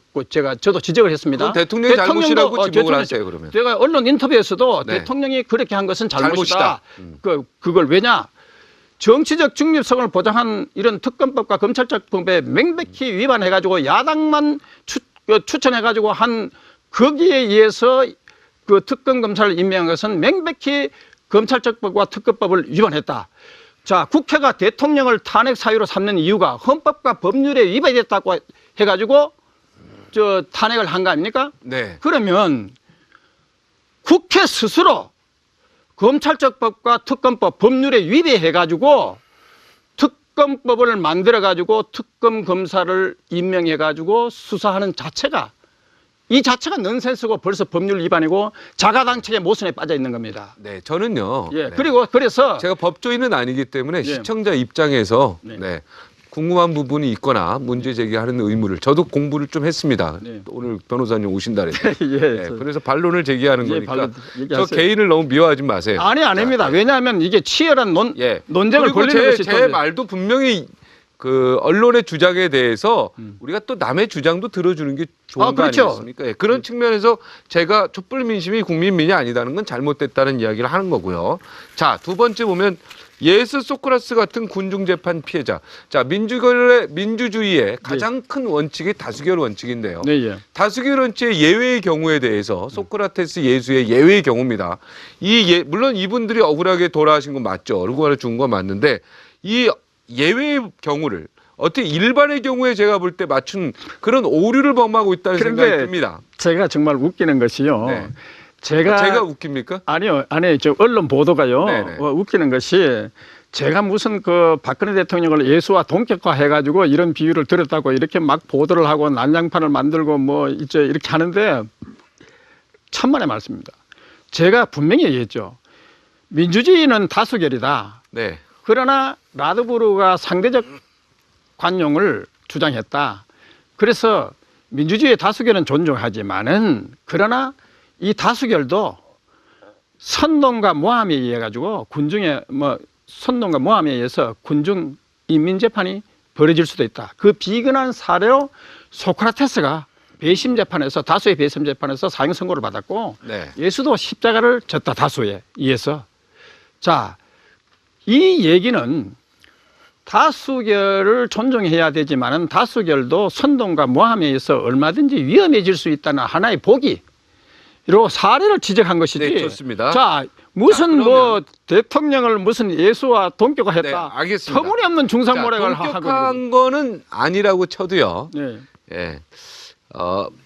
저도 지적을 했습니다. 그건 대통령이 잘못이라고 지목을 대통령도 하세요, 그러면. 제가 언론 인터뷰에서도 네. 대통령이 그렇게 한 것은 잘못이다. 잘못이다. 그걸 왜냐? 정치적 중립성을 보장한 이런 특검법과 검찰청법에 명백히 위반해가지고 야당만 추천해가지고 한 거기에 의해서 그 특검 검사를 임명한 것은 명백히 검찰청법과 특검법을 위반했다. 자, 국회가 대통령을 탄핵 사유로 삼는 이유가 헌법과 법률에 위반됐다고 해가지고 탄핵을 한 거 아닙니까? 네. 그러면 국회 스스로 검찰청법과 특검법 법률에 위배해가지고 특검법을 만들어가지고 특검 검사를 임명해가지고 수사하는 자체가 이 자체가 넌센스고 벌써 법률 위반이고 자가당착의 모순에 빠져 있는 겁니다. 네, 저는요. 예, 네. 그리고 그래서 제가 법조인은 아니기 때문에 예. 시청자 입장에서 네. 네. 궁금한 부분이 있거나 문제 제기하는 의무를 저도 공부를 좀 했습니다. 네. 오늘 변호사님 오신다 그래서. 예, 네, 저- 그래서 반론을 제기하는 예, 거니까 반론 저 얘기하세요. 개인을 너무 미워하지 마세요. 아니 아닙니다. 왜냐하면 이게 치열한 예. 논쟁을 그리고 벌이는 것이 제 말도 분명히 그 언론의 주장에 대해서 우리가 또 남의 주장도 들어주는 게 좋은 거 그렇죠. 아니겠습니까? 예, 그런 측면에서 제가 촛불 민심이 국민민이 아니다는 건 잘못됐다는 이야기를 하는 거고요. 자, 두 번째 보면 예스 소크라스 같은 군중 재판 피해자. 자, 민주주의의 가장 큰 원칙이 다수결 원칙인데요. 네, 예. 다수결 원칙의 예외의 경우에 대해서 소크라테스 예수의 예외의 경우입니다. 물론 이분들이 억울하게 돌아가신 건 맞죠. 얼굴을 준 건 맞는데 이 예외의 경우를 어떻게 일반의 경우에 제가 볼 때 맞춘 그런 오류를 범하고 있다는 생각이 듭니다. 제가 정말 웃기는 것이요. 네. 제가 웃깁니까? 아니요, 아니 저 언론 보도가요. 네네. 웃기는 것이 제가 무슨 그 박근혜 대통령을 예수와 동격화해가지고 이런 비유를 들었다고 이렇게 막 보도를 하고 난장판을 만들고 뭐 이제 이렇게 하는데 천만의 말씀입니다. 제가 분명히 얘기했죠. 민주주의는 다수결이다. 네. 그러나 라드부르가 상대적 관용을 주장했다. 그래서 민주주의의 다수결은 존중하지만은 그러나 이 다수결도 선동과 모함에 의해 가지고 군중의 선동과 모함에 의해서 군중 인민재판이 벌어질 수도 있다. 그 비근한 사례로 소크라테스가 배심 재판에서 다수의 배심 재판에서 사형 선고를 받았고 네. 예수도 십자가를 졌다 다수에 의해서. 자, 이 얘기는 다수결을 존중해야 되지만은 다수결도 선동과 모함에 의해서 얼마든지 위험해질 수 있다는 하나의 보기로 사례를 지적한 것이지. 네, 좋습니다. 자, 무슨 자, 뭐 대통령을 무슨 예수와 동격화했다. 네, 알겠습니다. 터무니없는 중상모략을 하고 동격한 거는 아니라고 쳐도요. 네. 예.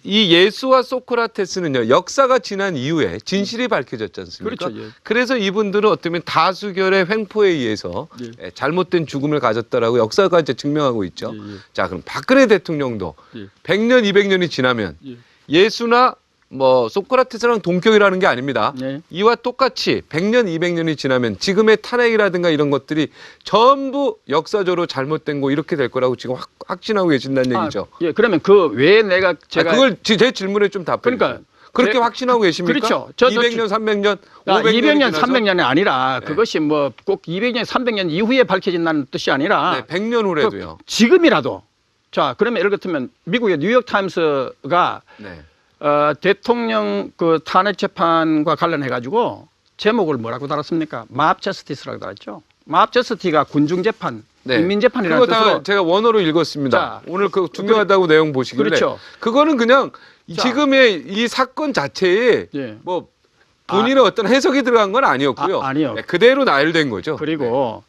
이 예수와 소크라테스는요, 역사가 지난 이후에 진실이 밝혀졌지 않습니까? 그렇죠, 예. 그래서 이분들은 어쩌면 다수결의 횡포에 의해서 예. 잘못된 죽음을 가졌다라고 역사가 이제 증명하고 있죠. 예, 예. 자, 그럼 박근혜 대통령도 예. 100년, 200년이 지나면 예. 예수나 뭐 소크라테스랑 동격이라는 게 아닙니다. 네. 이와 똑같이 100년, 200년이 지나면 지금의 탄핵이라든가 이런 것들이 전부 역사적으로 잘못된 거 이렇게 될 거라고 지금 확신하고 계신다는 얘기죠. 예, 그러면 그 왜 내가 제가 그걸 제 질문에 좀 답해 그러니까 주세요. 그렇게 제- 확신하고 계십니까? 그렇죠. 200년, 300년, 500년 200년, 300년이 아니라 네. 그것이 뭐 꼭 200년, 300년 이후에 밝혀진다는 뜻이 아니라 네, 100년 후래도요. 지금이라도 자, 그러면 예를 들면 미국의 뉴욕 타임스가 네. 대통령 그 탄핵 재판과 관련해 가지고 제목을 뭐라고 달았습니까? 맙 저스티스라고 달았죠. 맙 저스티가 군중 재판, 네. 인민 재판이라는 그거 다 뜻으로 제가 원어로 읽었습니다. 자, 오늘 그 중요하다고 내용 보시길래 그렇죠. 그거는 그냥 자. 지금의 이 사건 자체에 예. 뭐 본인의 어떤 해석이 들어간 건 아니었고요. 아니요. 네, 그대로 나열된 거죠. 그리고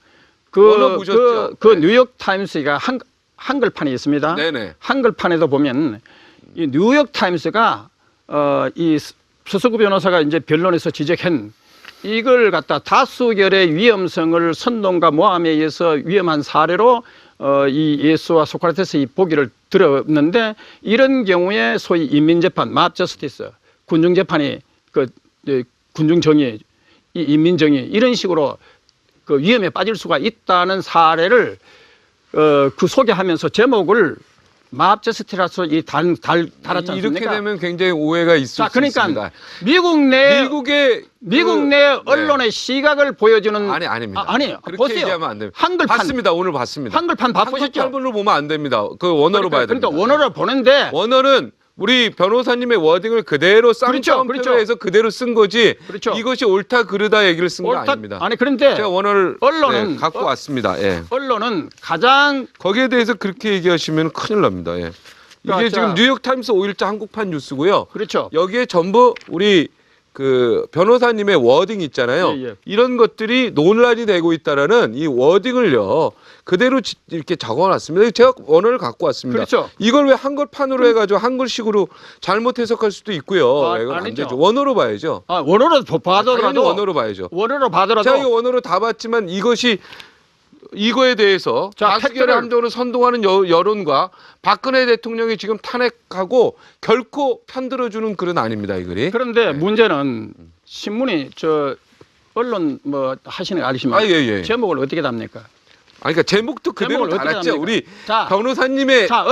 언어 보셨죠? 그 네. 뉴욕 타임스가 한글판이 있습니다. 네네. 한글판에도 보면 이 뉴욕 타임스가 이 서석구 변호사가 이제 변론에서 지적한 이걸 갖다 다수결의 위험성을 선동과 모함에 의해서 위험한 사례로 이 예수와 소크라테스의 보기를 들었는데 이런 경우에 소위 인민재판, 맙 저스티스, 군중재판이 군중정의, 이 인민정의 이런 식으로 그 위험에 빠질 수가 있다는 사례를 그 소개하면서 제목을 마합제스티라서 이 달았지 않습니까? 이렇게 되면 굉장히 오해가 있을 자, 수 그러니까 있습니다. 미국 내 미국의 내 언론의 시각을 보여주는 아닙니다. 아니에요. 그렇게 보세요. 얘기하면 안 됩니다. 한글판 봤습니다. 오늘 봤습니다. 한글판 보셨죠? 한글판으로 보면 안 됩니다. 그 원어로 봐야 됩니다. 그러니까 원어로 보는데 원어는 우리 변호사님의 워딩을 그대로 쌍따옴표로 해서 그대로 쓴 거지. 그렇죠. 이것이 옳다 그르다 얘기를 쓴 거 아닙니다. 아니 그런데 제가 원어를 언론은 갖고 왔습니다. 예. 언론은 가장 거기에 대해서 그렇게 얘기하시면 큰일 납니다. 예. 이게 그러니까 지금 뉴욕타임스 5일자 한국판 뉴스고요. 그렇죠. 여기에 전부 우리 그 변호사님의 워딩 있잖아요. 예, 예. 이런 것들이 논란이 되고 있다라는 이 워딩을요 그대로 이렇게 적어놨습니다. 제가 원어를 갖고 왔습니다. 그렇죠. 이걸 왜 한글판으로 해가지고 한글식으로 잘못 해석할 수도 있고요. 이건 안 아니죠. 되죠. 원어로 봐야죠. 원어로 당연히 봐더라도 원어로 봐야죠. 원어로 봐더라도 제가 이거 원어로 다 봤지만 이거에 대해서 자, 다수결의 함정으로 선동하는 여론과 박근혜 대통령이 지금 탄핵하고 결코 편들어주는 글은 아닙니다. 이 글이. 그런데 문제는 신문이 언론 뭐 하시는 거 알시면 예. 제목을 어떻게 답니까? 그러니까 제목도 그대로 제목을 어떻게 달았죠. 합니까? 우리 자, 변호사님의 자,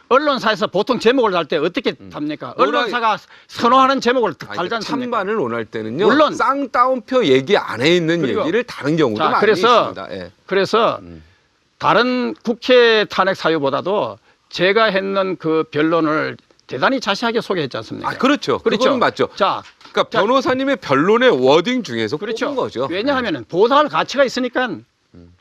언론사에서 보통 제목을 달 때 어떻게 답니까? 언론사가 선호하는 제목을 달지 않습니까? 찬반을 논할 때는요. 물론 쌍따옴표 얘기 안에 있는 그리고 얘기를 다른 경우도 자, 많이 그래서 있습니다. 예. 그래서 다른 국회 탄핵 사유보다도 제가 했는 그 변론을 대단히 자세하게 소개했지 않습니까? 그렇죠. 그렇죠. 그거는 맞죠. 자, 그러니까 자, 변호사님의 변론의 워딩 중에서 그렇죠. 뽑은 거죠. 왜냐하면 보도할 가치가 있으니까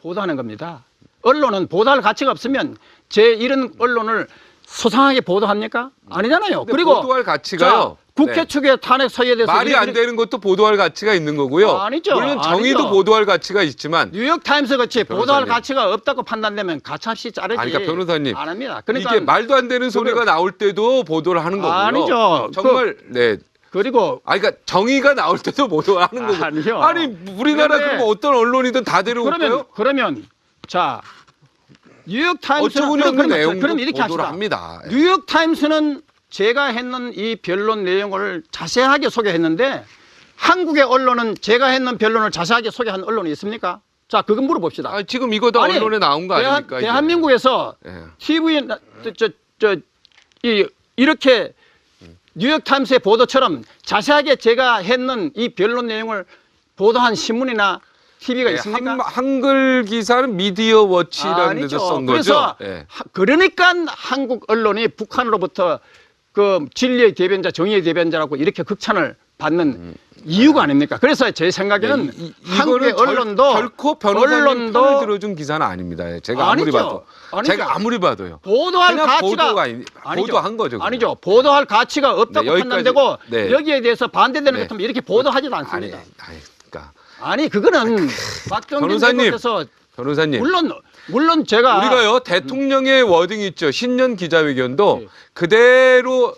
보도하는 겁니다. 언론은 보도할 가치가 없으면 제 이런 언론을 소상하게 보도합니까? 아니잖아요. 근데 그리고 보도할 가치가요. 국회 네. 측의 탄핵 사유에 대해서 말이 안 되는 것도 보도할 가치가 있는 거고요. 아니죠. 물론 정의도 아니죠. 보도할 가치가 있지만 뉴욕 타임스 같이 보도할 변호사님. 가치가 없다고 판단되면 가차없이 자르지. 그러니까 변호사님 안 합니다. 그러니까 이게 말도 안 되는 소리가 나올 때도 보도를 하는 거고요. 아니죠. 정말 네. 그리고 그러니까 정의가 나올 때도 보도를 하는 거고. 아니요. 아니 우리나라 그런데 그럼 어떤 언론이든 다 데려올까요? 그러면 자 뉴욕 타임스 어처구니 없는 내용도 그럼 이렇게 보도를 합시다. 합니다. 뉴욕 타임스는 제가 했는 이 변론 내용을 자세하게 소개했는데 한국의 언론은 제가 했는 변론을 자세하게 소개한 언론이 있습니까? 자, 그건 물어봅시다. 지금 이거 다 아니, 언론에 나온 거 아닙니까? 이제? 대한민국에서 예. TV 이렇게 뉴욕 타임스의 보도처럼 자세하게 제가 했는 이 변론 내용을 보도한 신문이나 TV가 네, 있습니까? 한글 기사는 미디어 워치라는 데서 쓴 거죠. 그래서 예. 그러니까 한국 언론이 북한으로부터 그 진리의 대변자, 정의의 대변자라고 이렇게 극찬을 받는 이유가 아닙니까? 그래서 제 생각에는 한국의 이거는 언론도 결코 변호사님 편을 들어준 기사는 아닙니다. 예, 제가 아무리 아니죠. 봐도 아니죠. 제가 아무리 봐도요. 보도할 그냥 가치가 보도가 보도한 거죠. 그냥. 아니죠. 보도할 가치가 없다고 네, 여기까지- 판단되고 네. 여기에 대해서 반대되는 네. 것 같으면 이렇게 보도하지도 않습니다. 그러니까 아니 그거는 박정진 변호사님. 대법에서 변호사님 물론 제가 우리가요 대통령의 워딩 있죠. 신년 기자회견도 네. 그대로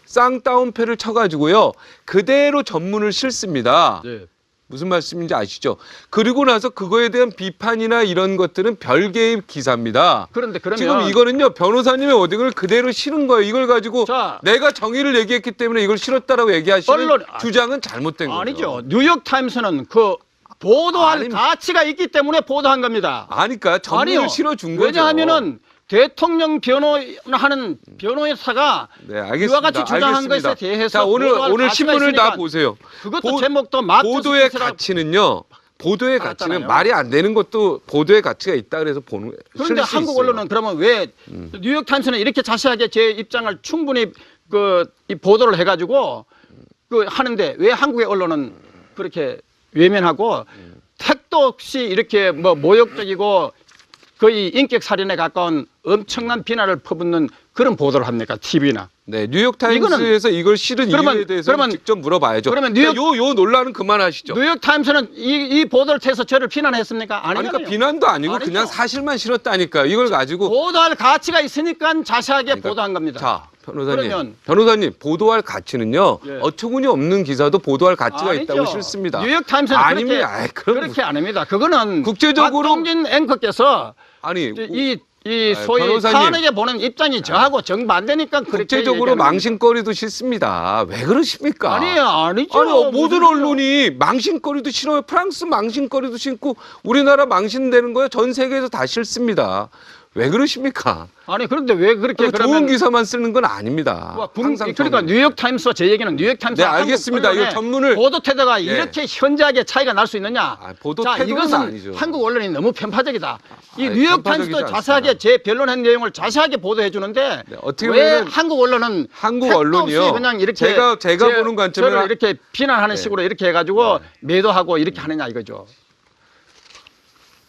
쌍따옴표를 쳐가지고요 그대로 전문을 실습니다. 네. 무슨 말씀인지 아시죠? 그리고 나서 그거에 대한 비판이나 이런 것들은 별개의 기사입니다. 그런데 그러면 지금 이거는요 변호사님의 워딩을 그대로 실은 거예요. 이걸 가지고 자. 내가 정의를 얘기했기 때문에 이걸 실었다라고 얘기하시는 언론- 주장은 잘못된 거죠. 아니죠. 뉴욕 타임스는 그 보도할 아니, 가치가 있기 때문에 보도한 겁니다. 아니까 전문을 아니요. 실어준 거죠. 왜냐하면은 대통령 변호하는 변호사가 네, 알겠습니다. 이와 같이 주장한 알겠습니다. 것에 대해서 자, 오늘 보도할 가치가 신문을 다 있으니까 보세요. 그것도 제목도 마트 보도의 스피치라고 가치는요. 보도의 가치는 알았잖아요. 말이 안 되는 것도 보도의 가치가 있다 그래서 보는 그런데 실을 수 한국 있어요. 언론은 그러면 왜 뉴욕 타임스는 이렇게 자세하게 제 입장을 충분히 이 보도를 해가지고 하는데 왜 한국의 언론은 그렇게 외면하고 택도 없이 이렇게 뭐 모욕적이고 거의 인격 살인에 가까운 엄청난 비난을 퍼붓는 그런 보도를 합니까? TV나. 네, 뉴욕 타임스에서 이걸 실은 그러면- 이유에 대해서 그러면- 직접 물어봐야죠. 그러면 요 논란은 그만하시죠. 뉴욕 타임스는 이 보도를 통해서 저를 비난했습니까? 아니요. 그러니까 비난도 아니고 아니죠. 그냥 사실만 실었다니까 이걸 가지고 보도할 가치가 있으니까 자세하게 그러니까 보도한 겁니다. 자, 그러면- 변호사님 보도할 가치는요. 예. 어처구니 없는 기사도 보도할 가치가 아니죠. 있다고 싫습니다. 뉴욕 타임스는 아닙니다. 아이, 그렇게 안 합니다. 그거는 국제적으로- 박동진 앵커께서 아니 이 소위 변호사님. 탄핵에 보는 입장이 저하고 정반대니까 그렇게 국제적으로 얘기하는 망신거리도 싫습니다. 왜 그러십니까? 아니에요, 아니죠. 아니, 모든 무슨 언론이 망신거리도 싫어요. 프랑스 망신거리도 싫고 우리나라 망신되는 거예요. 전 세계에서 다 싫습니다. 왜 그러십니까? 아니 그런데 왜 그렇게 좋은 그러면 기사만 쓰는 건 아닙니다. 항상 그러니까 저는. 뉴욕 타임스와 제 얘기는 뉴욕 타임스 네, 알겠습니다. 이거 전문을 보도 태도가 네. 이렇게 현저하게 차이가 날 수 있느냐? 보도 자, 태도는 이것은 아니죠. 한국 언론이 너무 편파적이다. 이 아니, 뉴욕 편파적이지 타임스도 않습니다. 자세하게 제 변론한 내용을 자세하게 보도해 주는데 네, 어떻게 왜 보면은 한국 언론은 한국 택도 언론이요. 없이 그냥 이렇게 제가 보는 관점에는 저를 이렇게 비난하는 네. 식으로 이렇게 해가지고 매도하고 이렇게 하느냐 이거죠.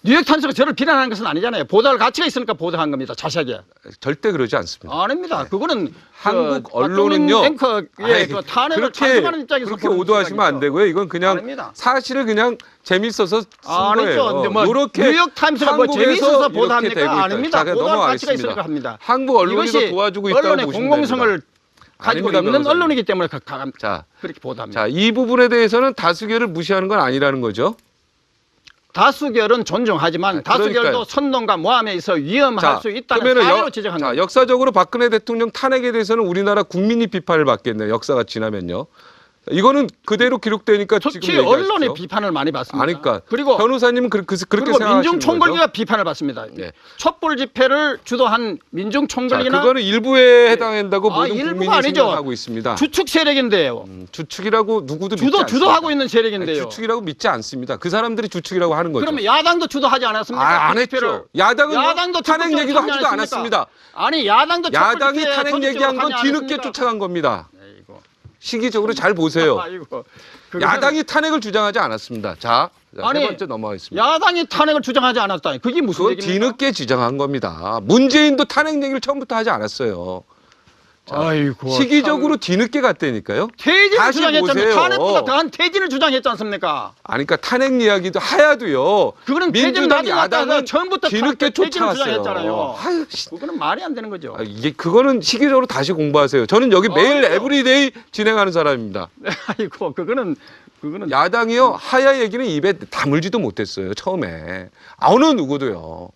뉴욕 타임스가 저를 비난하는 것은 아니잖아요. 보도할 가치가 있으니까 보도한 겁니다. 자세하게. 절대 그러지 않습니다. 아닙니다. 그거는 한국 그 언론은요. 앵커의 아니, 그 탄핵을 찬성하는 입장에서 그렇게 보는 오도하시면 안 시각이죠. 되고요. 이건 그냥 아닙니다. 사실을 그냥 재밌어서 쓴 아니죠. 거예요. 근데 뭐 요렇게 뉴욕 타임스가 뭐 한국에서 재밌어서 이렇게 보도합니까? 되고 있다. 아닙니다. 자, 보도할 가치가 넘어가겠습니다. 있으니까 합니다. 한국 언론이 더 이것이 도와주고 있다고 언론의 보시면 공공성을 됩니다. 가지고 아닙니다, 있는 변호사님. 언론이기 때문에 자, 그렇게 보도합니다. 자, 이 부분에 대해서는 다수결을 무시하는 건 아니라는 거죠. 다수결은 존중하지만 다수결도 그러니까요. 선동과 모함에 있어 위험할 수 있다는 그러면은 사례로 지적한 자, 겁니다. 역사적으로 박근혜 대통령 탄핵에 대해서는 우리나라 국민이 비판을 받겠네요. 역사가 지나면요. 이거는 그대로 기록되니까 지금 특히 얘기하시죠. 언론의 비판을 많이 받습니다. 아니, 그러니까 그리고 변호사님은 그렇게 그리고 생각하시는 민중총궐기가 거죠? 비판을 받습니다. 네. 촛불 집회를 주도한 자, 민중총궐기나 그거는 일부에 해당한다고 모든 일부가 국민이 아니죠. 생각하고 있습니다. 주축 세력인데요. 주축이라고 누구도 믿지 않습니다. 주도하고 있는 아니, 세력인데요. 주축이라고 믿지 않습니다. 그 사람들이 주축이라고 하는 거죠. 그러면 야당도 주도하지 않았습니까? 안 그 집회를? 했죠. 야당은 야당도 탄핵 적극적으로 얘기도 참여 하지도 안 않았습니다. 아니 야당도 야당이 촛불 집회에 탄핵 적극적으로 얘기한 건 참여 안 뒤늦게 했습니까? 쫓아간 겁니다. 아이고. 시기적으로 잘 보세요. 아이고. 그거는 야당이 탄핵을 주장하지 않았습니다. 자, 아니, 세 번째 넘어가겠습니다. 야당이 탄핵을 주장하지 않았다. 그게 무슨 그건 얘기입니까? 뒤늦게 주장한 겁니다. 문재인도 탄핵 얘기를 처음부터 하지 않았어요. 아이고. 시기적으로 뒤늦게 갔다니까요. 퇴진을 다시 주장했잖아요. 보세요. 탄핵보다 더한 퇴진을 주장했지 않습니까? 아니, 그러니까 탄핵 이야기도 하야도요. 그거는 퇴진 민주당 나중에 왔다가 야당은 처음부터 뒤늦게 퇴진을 쫓아왔어요. 주장했잖아요. 아유, 그거는 말이 안 되는 거죠. 이게 그거는 시기적으로 다시 공부하세요. 저는 여기 매일 아니요. 에브리데이 진행하는 사람입니다. 아이고 그거는 야당이요 하야 얘기는 입에 다물지도 못했어요. 처음에 어느 누구도요.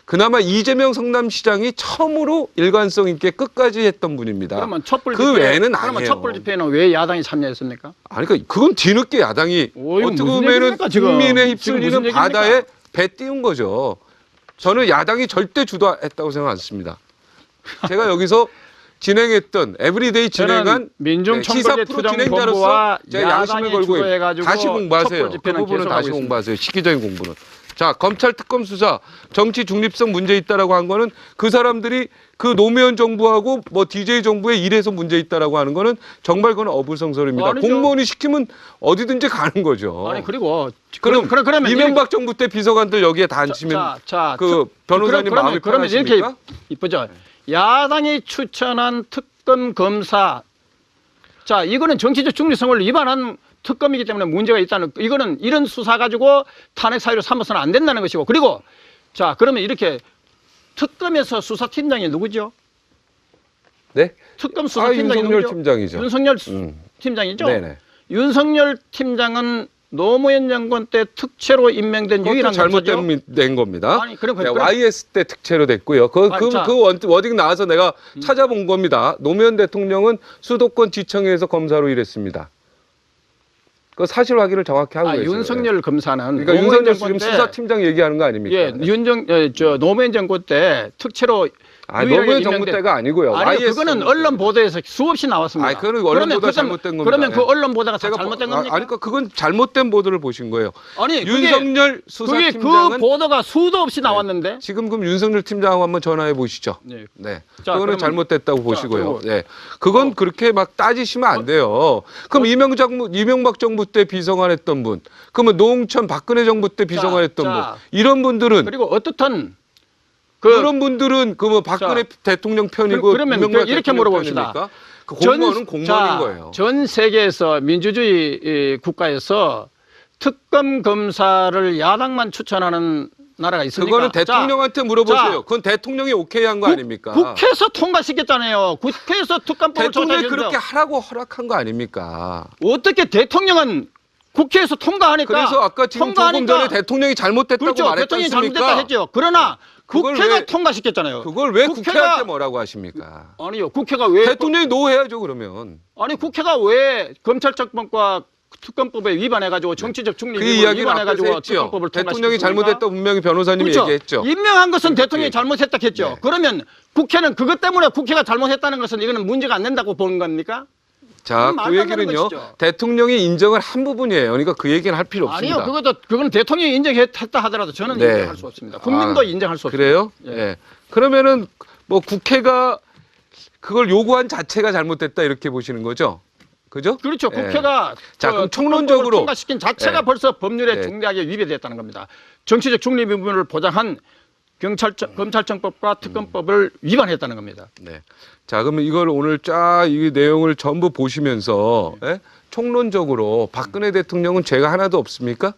그나마 이재명 성남시장이 처음으로 일관성 있게 끝까지 했던 분입니다. 그러면 촛불 그 집회 외에는 그러면 아니에요. 촛불 집회는 왜 야당이 참여했습니까? 아니 그러니까 그건 뒤늦게 야당이 어이, 어떻게 무슨 보면은 얘기입니까, 지금? 국민의 지금 휩쓸리는 무슨 얘기입니까? 바다에 배 띄운 거죠. 저는 야당이 절대 주도했다고 생각 안 했습니다. 제가 여기서 진행했던 에브리데이 진행한 저는 민중총궐제 시사 프로 투쟁본부와 진행자로서 제가 양심을 야당이 걸고 주도해가지고 다시 공부하세요. 촛불 그 집회는 부분은 계속하고 다시 있습니다. 공부하세요. 시기적인 공부는. 자, 검찰 특검 수사 정치 중립성 문제 있다라고 한 거는 그 사람들이 그 노무현 정부하고 뭐 DJ 정부에 이래서 문제 있다라고 하는 거는 정말 그건 어불성설입니다. 아니죠. 공무원이 시키면 어디든지 가는 거죠. 아니 그리고 그럼 이명박 정부 때 비서관들 여기에 다 앉히면 그 변호사님 마음이 그러면 편하십니까? 이렇게 이쁘죠. 야당이 추천한 특검 검사 자 이거는 정치적 중립성을 위반한 특검이기 때문에 문제가 있다는 이거는 이런 수사 가지고 탄핵 사유로 삼아서는 안 된다는 것이고 그리고 자 그러면 이렇게 특검에서 수사팀장이 누구죠? 네? 특검 수사팀장이 윤석열 누구죠? 팀장이죠. 윤석열 팀장이죠. 네네. 윤석열 팀장은 노무현 정권 때 특채로 임명된 그것도 유일한 검사죠. 잘못된 겁니다. 아니, 그럼 YS 때 특채로 됐고요. 그 워딩 나와서 내가 찾아본 겁니다. 노무현 대통령은 수도권 지청에서 검사로 일했습니다. 그 사실 확인을 정확히 하고 계세요. 윤석열 검사는 그러니까 노무현 윤석열 정권 지금 때 수사팀장 얘기하는 거 아닙니까? 예, 노무현 정권 때 특채로 노무현 정부 때가 아니고요. 아니 YS 그거는 정부 언론 보도에서 수없이 나왔습니다. 그거는 언론 보도가 잘못된 겁니다. 그러면 그 언론 보도가 다 제가 잘못된 아니 겁니까? 그러니까 그건 잘못된 보도를 보신 거예요. 아니 윤석열 그게 수사팀장은 그 보도가 수도 없이 나왔는데. 지금 그럼 윤석열 팀장하고 한번 전화해 보시죠. 네. 네. 자, 그거는 그러면- 잘못됐다고 보시고요. 그리고- 네. 그건 그렇게 막 따지시면 안 돼요. 그럼 이명박 정부 때 비서관했던 분, 그러면 노홍천 박근혜 정부 때 비서관했던 분, 이런 분들은 그리고 어떻든 그런 분들은 그 뭐 박근혜 대통령 편이고 그러면 이명박 이렇게 대통령 물어봅시다. 편입니까? 그 공무원은 공무원인 거예요. 전 세계에서 민주주의 국가에서 특검 검사를 야당만 추천하는 나라가 있습니까? 그거는 대통령한테 물어보세요. 자, 그건 대통령이 오케이 한 거 아닙니까? 국회에서 통과시켰잖아요. 국회에서 특검법을 대통령이 조사했는데 그렇게 하라고 허락한 거 아닙니까? 어떻게 대통령은 국회에서 통과하니까 그래서 아까 지금 조금 전에 대통령이 잘못됐다고 그렇죠. 말했지 대통령이 않습니까? 잘못됐다 했죠. 그러나 그걸 국회가 왜- 통과시켰잖아요. 그걸 왜 국회가- 국회한테 뭐라고 하십니까? 아니요. 국회가 왜 대통령이 노해야죠 그러면. 아니 국회가 왜 검찰청법과 특검법에 위반해가지고 정치적 그 중립을 이야기는 위반해가지고 앞에서 했죠. 특검법을 대통령이 통과시켰습니까? 잘못했다 분명히 변호사님이 그렇죠. 얘기했죠. 임명한 것은 대통령이 예. 잘못했다 했죠. 네. 그러면 국회는 그것 때문에 국회가 잘못했다는 것은 이거는 문제가 안 된다고 보는 겁니까? 자, 말도 그 안 되는 얘기는요. 것이죠. 대통령이 인정을 한 부분이에요. 그러니까 그 얘기는 할 필요 없습니다. 아니요, 그거는 대통령이 인정했다 하더라도 저는 네. 인정할 수 없습니다. 국민도 아, 인정할 수 없습니다. 그래요? 예. 예. 그러면은 뭐 국회가 그걸 요구한 자체가 잘못됐다 이렇게 보시는 거죠? 그죠? 그렇죠. 예. 국회가 자, 그 그럼 총론적으로 통과시킨 자체가 예. 벌써 법률에 예. 중대하게 위배됐다는 겁니다. 정치적 중립 부분을 보장한 검찰청법과 특검법을 위반했다는 겁니다. 네. 자, 그러면 이걸 오늘 쫙 이 내용을 전부 보시면서 예? 총론적으로 박근혜 대통령은 죄가 하나도 없습니까?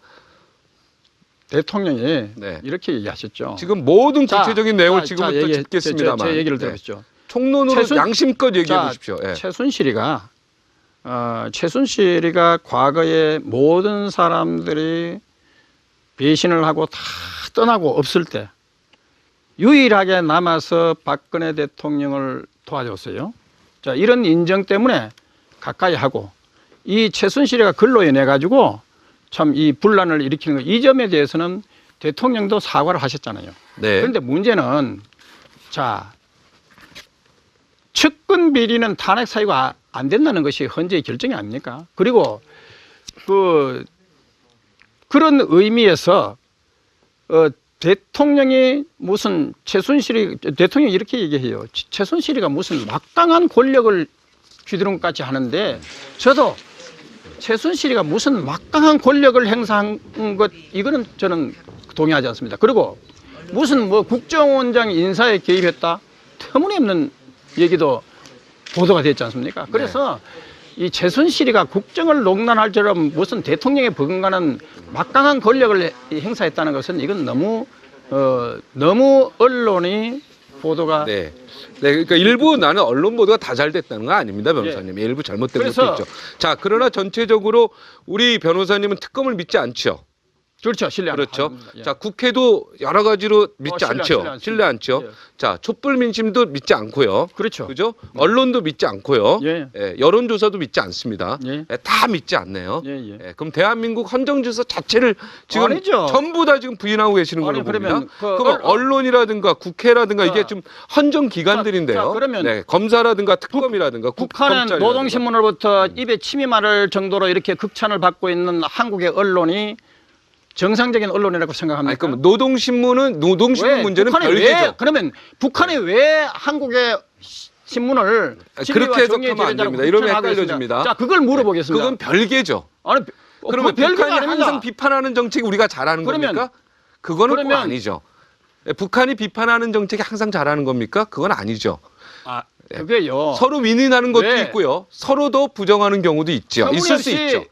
대통령이 네. 이렇게 얘기하셨죠. 지금 모든 자, 구체적인 내용을 자, 지금부터 얘기- 듣겠습니다만 제 얘기를 네. 들어보시죠. 총론으로 최순- 양심껏 얘기해 자, 보십시오. 예. 최순실이가 과거에 모든 사람들이 배신을 하고 다 떠나고 없을 때 유일하게 남아서 박근혜 대통령을 도와줬어요. 자, 이런 인정 때문에 가까이 하고 이 최순실이가 글로 인해 가지고 참 이 분란을 일으키는 거, 이 점에 대해서는 대통령도 사과를 하셨잖아요. 네. 그런데 문제는 자, 측근 비리는 탄핵 사유가 안 된다는 것이 헌재의 결정이 아닙니까? 그리고 그런 의미에서 대통령이 무슨 대통령이 이렇게 얘기해요. 최순실이가 무슨 막강한 권력을 쥐두른 것 같이 하는데 저도 최순실이가 무슨 막강한 권력을 행사한 것 이거는 저는 동의하지 않습니다. 그리고 무슨 뭐 국정원장 인사에 개입했다 터무니없는 얘기도 보도가 됐지 않습니까? 그래서 이 최순실이가 국정을 농단할 처럼 무슨 대통령에 버금가는 막강한 권력을 행사했다는 것은 이건 너무 언론이 보도가 네. 네, 그러니까 일부 나는 언론 보도가 다 잘 됐다는 거 아닙니다, 변호사님. 일부 잘못된 것도 그래서- 있죠. 자, 그러나 전체적으로 우리 변호사님은 특검을 믿지 않죠. 그렇죠. 신뢰 안 그렇죠. 합니다. 예. 자, 국회도 여러 가지로 믿지 신뢰 않죠. 안 신뢰 않죠. 예. 자, 촛불 민심도 믿지 않고요. 그렇죠. 그죠? 언론도 믿지 않고요. 예. 예, 여론조사도 믿지 않습니다. 예. 예, 다 믿지 않네요. 예, 예. 예, 그럼 대한민국 헌정질서 자체를 지금 아니죠. 전부 다 지금 부인하고 계시는 걸로 아니, 봅니다. 그러면 그러면 언론이라든가 국회라든가 자, 이게 좀 헌정 기관들인데요. 자, 그러면 네, 검사라든가 특검이라든가 북한은 검찰이라든가. 노동신문으로부터 입에 침이 마를 정도로 이렇게 극찬을 받고 있는 한국의 언론이 정상적인 언론이라고 생각합니까? 아니, 그럼 노동신문 왜? 문제는 북한이 별개죠. 그러면 북한이 왜 한국의 신문을 그렇게 해석하면 안 됩니다. 이러면 헷갈려집니다. 자, 그걸 물어보겠습니다. 그건 별개죠. 아니, 그러면 별개가 북한이 아닙니다. 항상 비판하는 정책이 우리가 잘하는 그러면- 겁니까? 그거는 꼭 그러면- 아니죠. 예, 북한이 비판하는 정책이 항상 잘하는 겁니까? 그건 아니죠. 그게요. 서로 윈윈하는 것도 왜? 있고요. 서로도 부정하는 경우도 있죠. 있을 수 터무니없이 있죠.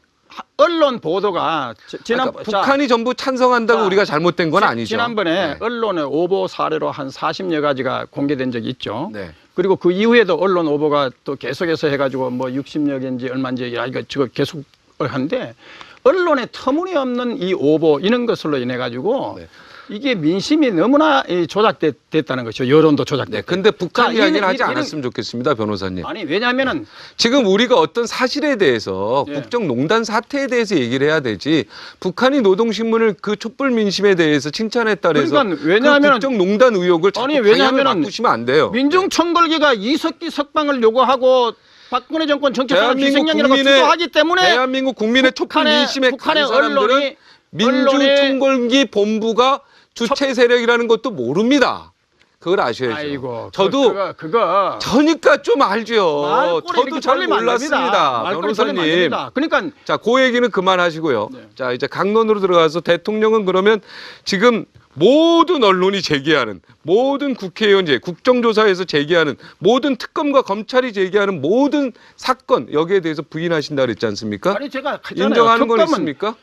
언론 보도가 지난 그러니까 북한이 전부 찬성한다고 자, 우리가 잘못된 건 아니죠. 지난번에 네. 언론의 오보 사례로 한 40여 가지가 공개된 적이 있죠. 네. 그리고 그 이후에도 언론 오보가 또 계속해서 해가지고 뭐 60여 개인지 얼마인지 이거 지금 계속 하는데 언론의 터무니없는 이 오보 이런 것으로 인해 가지고 네. 이게 민심이 너무나 조작됐다는 것이죠. 여론도 조작됐다. 네, 근데 북한 자, 이야기는 이런- 하지 이런- 않았으면 좋겠습니다, 변호사님. 아니 왜냐하면은 지금 우리가 어떤 사실에 대해서 예. 국정농단 사태에 대해서 얘기를 해야 되지 북한이 노동신문을 그 촛불 민심에 대해서 칭찬했다 그래서 그러니까 왜냐하면은- 그 국정농단 의혹을 자꾸 아니, 방향을 왜냐하면은 바꾸시면 안 돼요. 민중총궐기가 이석기 석방을 요구하고 박근혜 정권 정체성을 대한민국 희생양이라고 국민의- 주장하기 때문에 대한민국 국민의 촛불 민심에 간 북한의 사람들은 민주총궐기 본부가 주체 세력이라는 것도 모릅니다. 그걸 아셔야죠. 아이고 저도 그거 저니까 좀 알죠. 말꼬리 저도 이렇게 잘 돌리면 안 됩니다. 몰랐습니다. 말꼬리 돌리면 안 변호사님. 됩니다. 그러니까 자, 그 얘기는 그만하시고요. 네. 자, 이제 강론으로 들어가서 대통령은 그러면 지금 모든 언론이 제기하는 모든 국회의원제 국정조사에서 제기하는 모든 특검과 검찰이 제기하는 모든 사건 여기에 대해서 부인하신다 그랬지 않습니까? 아니 제가 했잖아요. 인정하는 건 특검은 있습니까?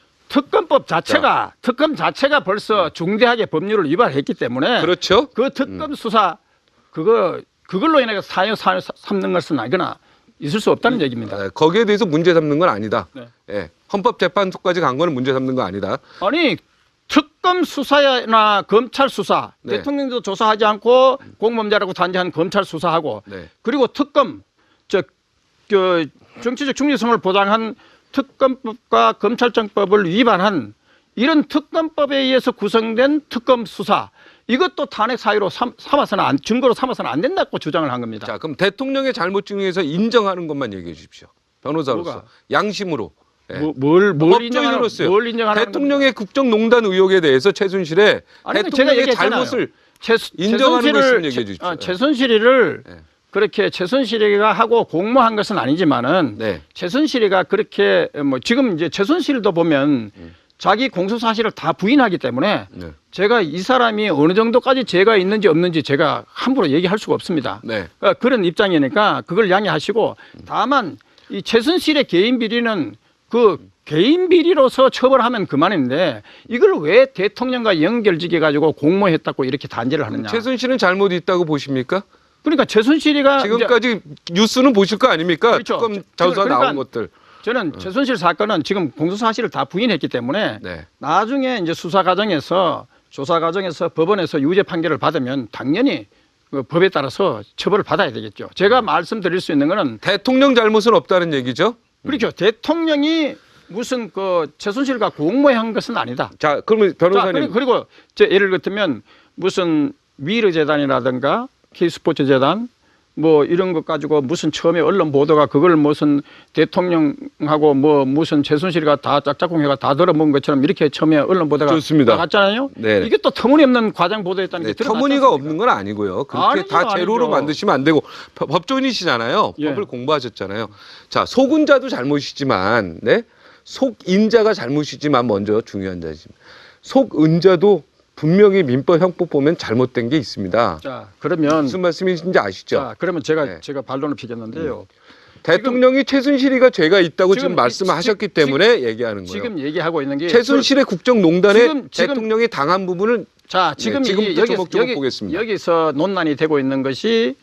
특검 자체가 벌써 중대하게 법률을 위반했기 때문에 그렇죠. 그 특검 수사 그걸로 인해 사유 삼는 것은 아니거나 있을 수 없다는 얘기입니다. 아, 거기에 대해서 문제 삼는 건 아니다. 네. 예. 헌법재판소까지 간 거는 문제 삼는 거 아니다. 아니 특검 수사나 검찰 수사 네. 대통령도 조사하지 않고 공범자라고 단죄한 검찰 수사하고 네. 그리고 특검 정치적 중립성을 보장한 특검법과 검찰청법을 위반한 이런 특검법에 의해서 구성된 특검 수사 이것도 탄핵 사유로 증거로 삼아서는 안 된다고 주장을 한 겁니다. 자, 그럼 대통령의 잘못 중에서 인정하는 것만 얘기해 주십시오. 변호사로서. 뭐가? 양심으로. 예. 뭘 법조인으로서요. 뭘 인정하는 대통령의 국정농단 의혹에 대해서 최순실의 아니, 대통령의 제가 잘못을 인정하는 거 있으면 얘기해 주십시오. 최순실이를 네. 그렇게 최순실이가 하고 공모한 것은 아니지만은 네. 최순실이가 그렇게 뭐 지금 이제 최순실도 보면 자기 공소 사실을 다 부인하기 때문에 네. 제가 이 사람이 어느 정도까지 죄가 있는지 없는지 제가 함부로 얘기할 수가 없습니다. 네. 그러니까 그런 입장이니까 그걸 양해하시고 다만 이 최순실의 개인 비리는 그 개인 비리로서 처벌하면 그만인데 이걸 왜 대통령과 연결지게 가지고 공모했다고 이렇게 단죄를 하느냐. 최순실은 잘못이 있다고 보십니까? 그러니까 최순실이가 지금까지 뉴스는 보실 거 아닙니까? 그렇죠. 특검 조사 그러니까 나온 것들. 저는 최순실 사건은 지금 공소 사실을 다 부인했기 때문에 네. 나중에 이제 수사 과정에서 조사 과정에서 법원에서 유죄 판결을 받으면 당연히 그 법에 따라서 처벌을 받아야 되겠죠. 제가 말씀드릴 수 있는 거는 대통령 잘못은 없다는 얘기죠? 그렇죠. 대통령이 무슨 그 최순실과 공모한 것은 아니다. 자, 그러면 변호사님. 자, 그리고 예를 들면 무슨 미르재단이라든가 K스포츠재단 뭐 이런 것 가지고 무슨 처음에 언론 보도가 그걸 무슨 대통령하고 뭐 무슨 최순실이가 다 짝짝꿍해가 다 들어먹은 것처럼 이렇게 처음에 언론 보도가 좋습니다. 나갔잖아요. 네. 이게 또 터무니없는 과장 보도였다는 네, 게 드러났지 터무니가 않습니까? 없는 건 아니고요. 그렇게 아니죠, 다 제로로 아니죠. 만드시면 안 되고 법조인이시잖아요. 예. 법을 공부하셨잖아요. 자, 속은자도 잘못이지만, 네, 속인자가 잘못이지만 먼저 중요한 자입니다. 속은자도 분명히 민법 형법 보면 잘못된 게 있습니다. 자, 그러면 무슨 말씀이신지 아시죠? 자, 그러면 제가 네. 반론을 피겠는데요. 대통령이 최순실이가 죄가 있다고 지금 지금 말씀하셨기 때문에 얘기하는 거예요. 지금 얘기하고 있는 게 최순실의 국정농단에 지금 대통령이 당한 부분을 자, 지금 지금부터 조목조목 보겠습니다. 여기서 논란이 되고 있는 것이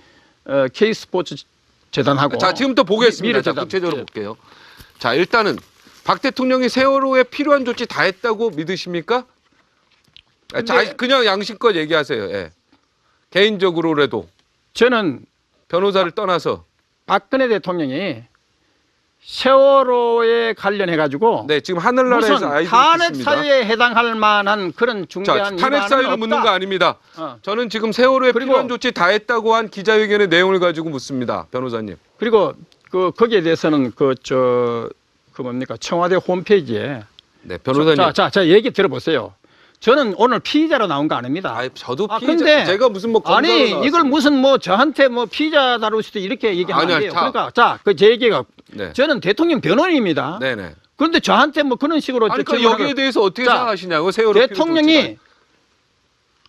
K스포츠 재단하고 자, 지금부터 보겠습니다. 자, 미래재단. 구체적으로 예. 볼게요. 자, 일단은 박 대통령이 세월호에 필요한 조치 다 했다고 믿으십니까? 자, 그냥 양심껏 얘기하세요. 예. 개인적으로라도 저는 변호사를 떠나서 박근혜 대통령이 세월호에 관련해 가지고 네, 지금 하늘나라에서 무슨 아이들이 탄핵 있습니다. 사유에 해당할 만한 그런 자, 중대한 탄핵 위반은 사유를 없다. 묻는 거 아닙니다. 어. 저는 지금 세월호에 그리고- 필요한 조치 다 했다고 한 기자회견의 내용을 가지고 묻습니다. 변호사님. 그리고 거기에 대해서는 뭡니까 청와대 홈페이지에 네, 변호사님. 자 얘기 들어보세요. 저는 오늘 피의자로 나온 거 아닙니다. 아, 저도 아, 피의자. 근데 제가 무슨 뭐 검사로 아니 나왔습니다. 이걸 무슨 뭐 저한테 뭐 피의자 다룰 수도 이렇게 얘기하면 아니요, 안 돼요. 자. 그러니까 제 얘기가 네. 저는 대통령 변호인입니다. 네네. 그런데 저한테 뭐 그런 식으로 아니, 그 질문을 여기에 대해서 어떻게 자, 생각하시냐고 세월호 필요 조치가. 대통령이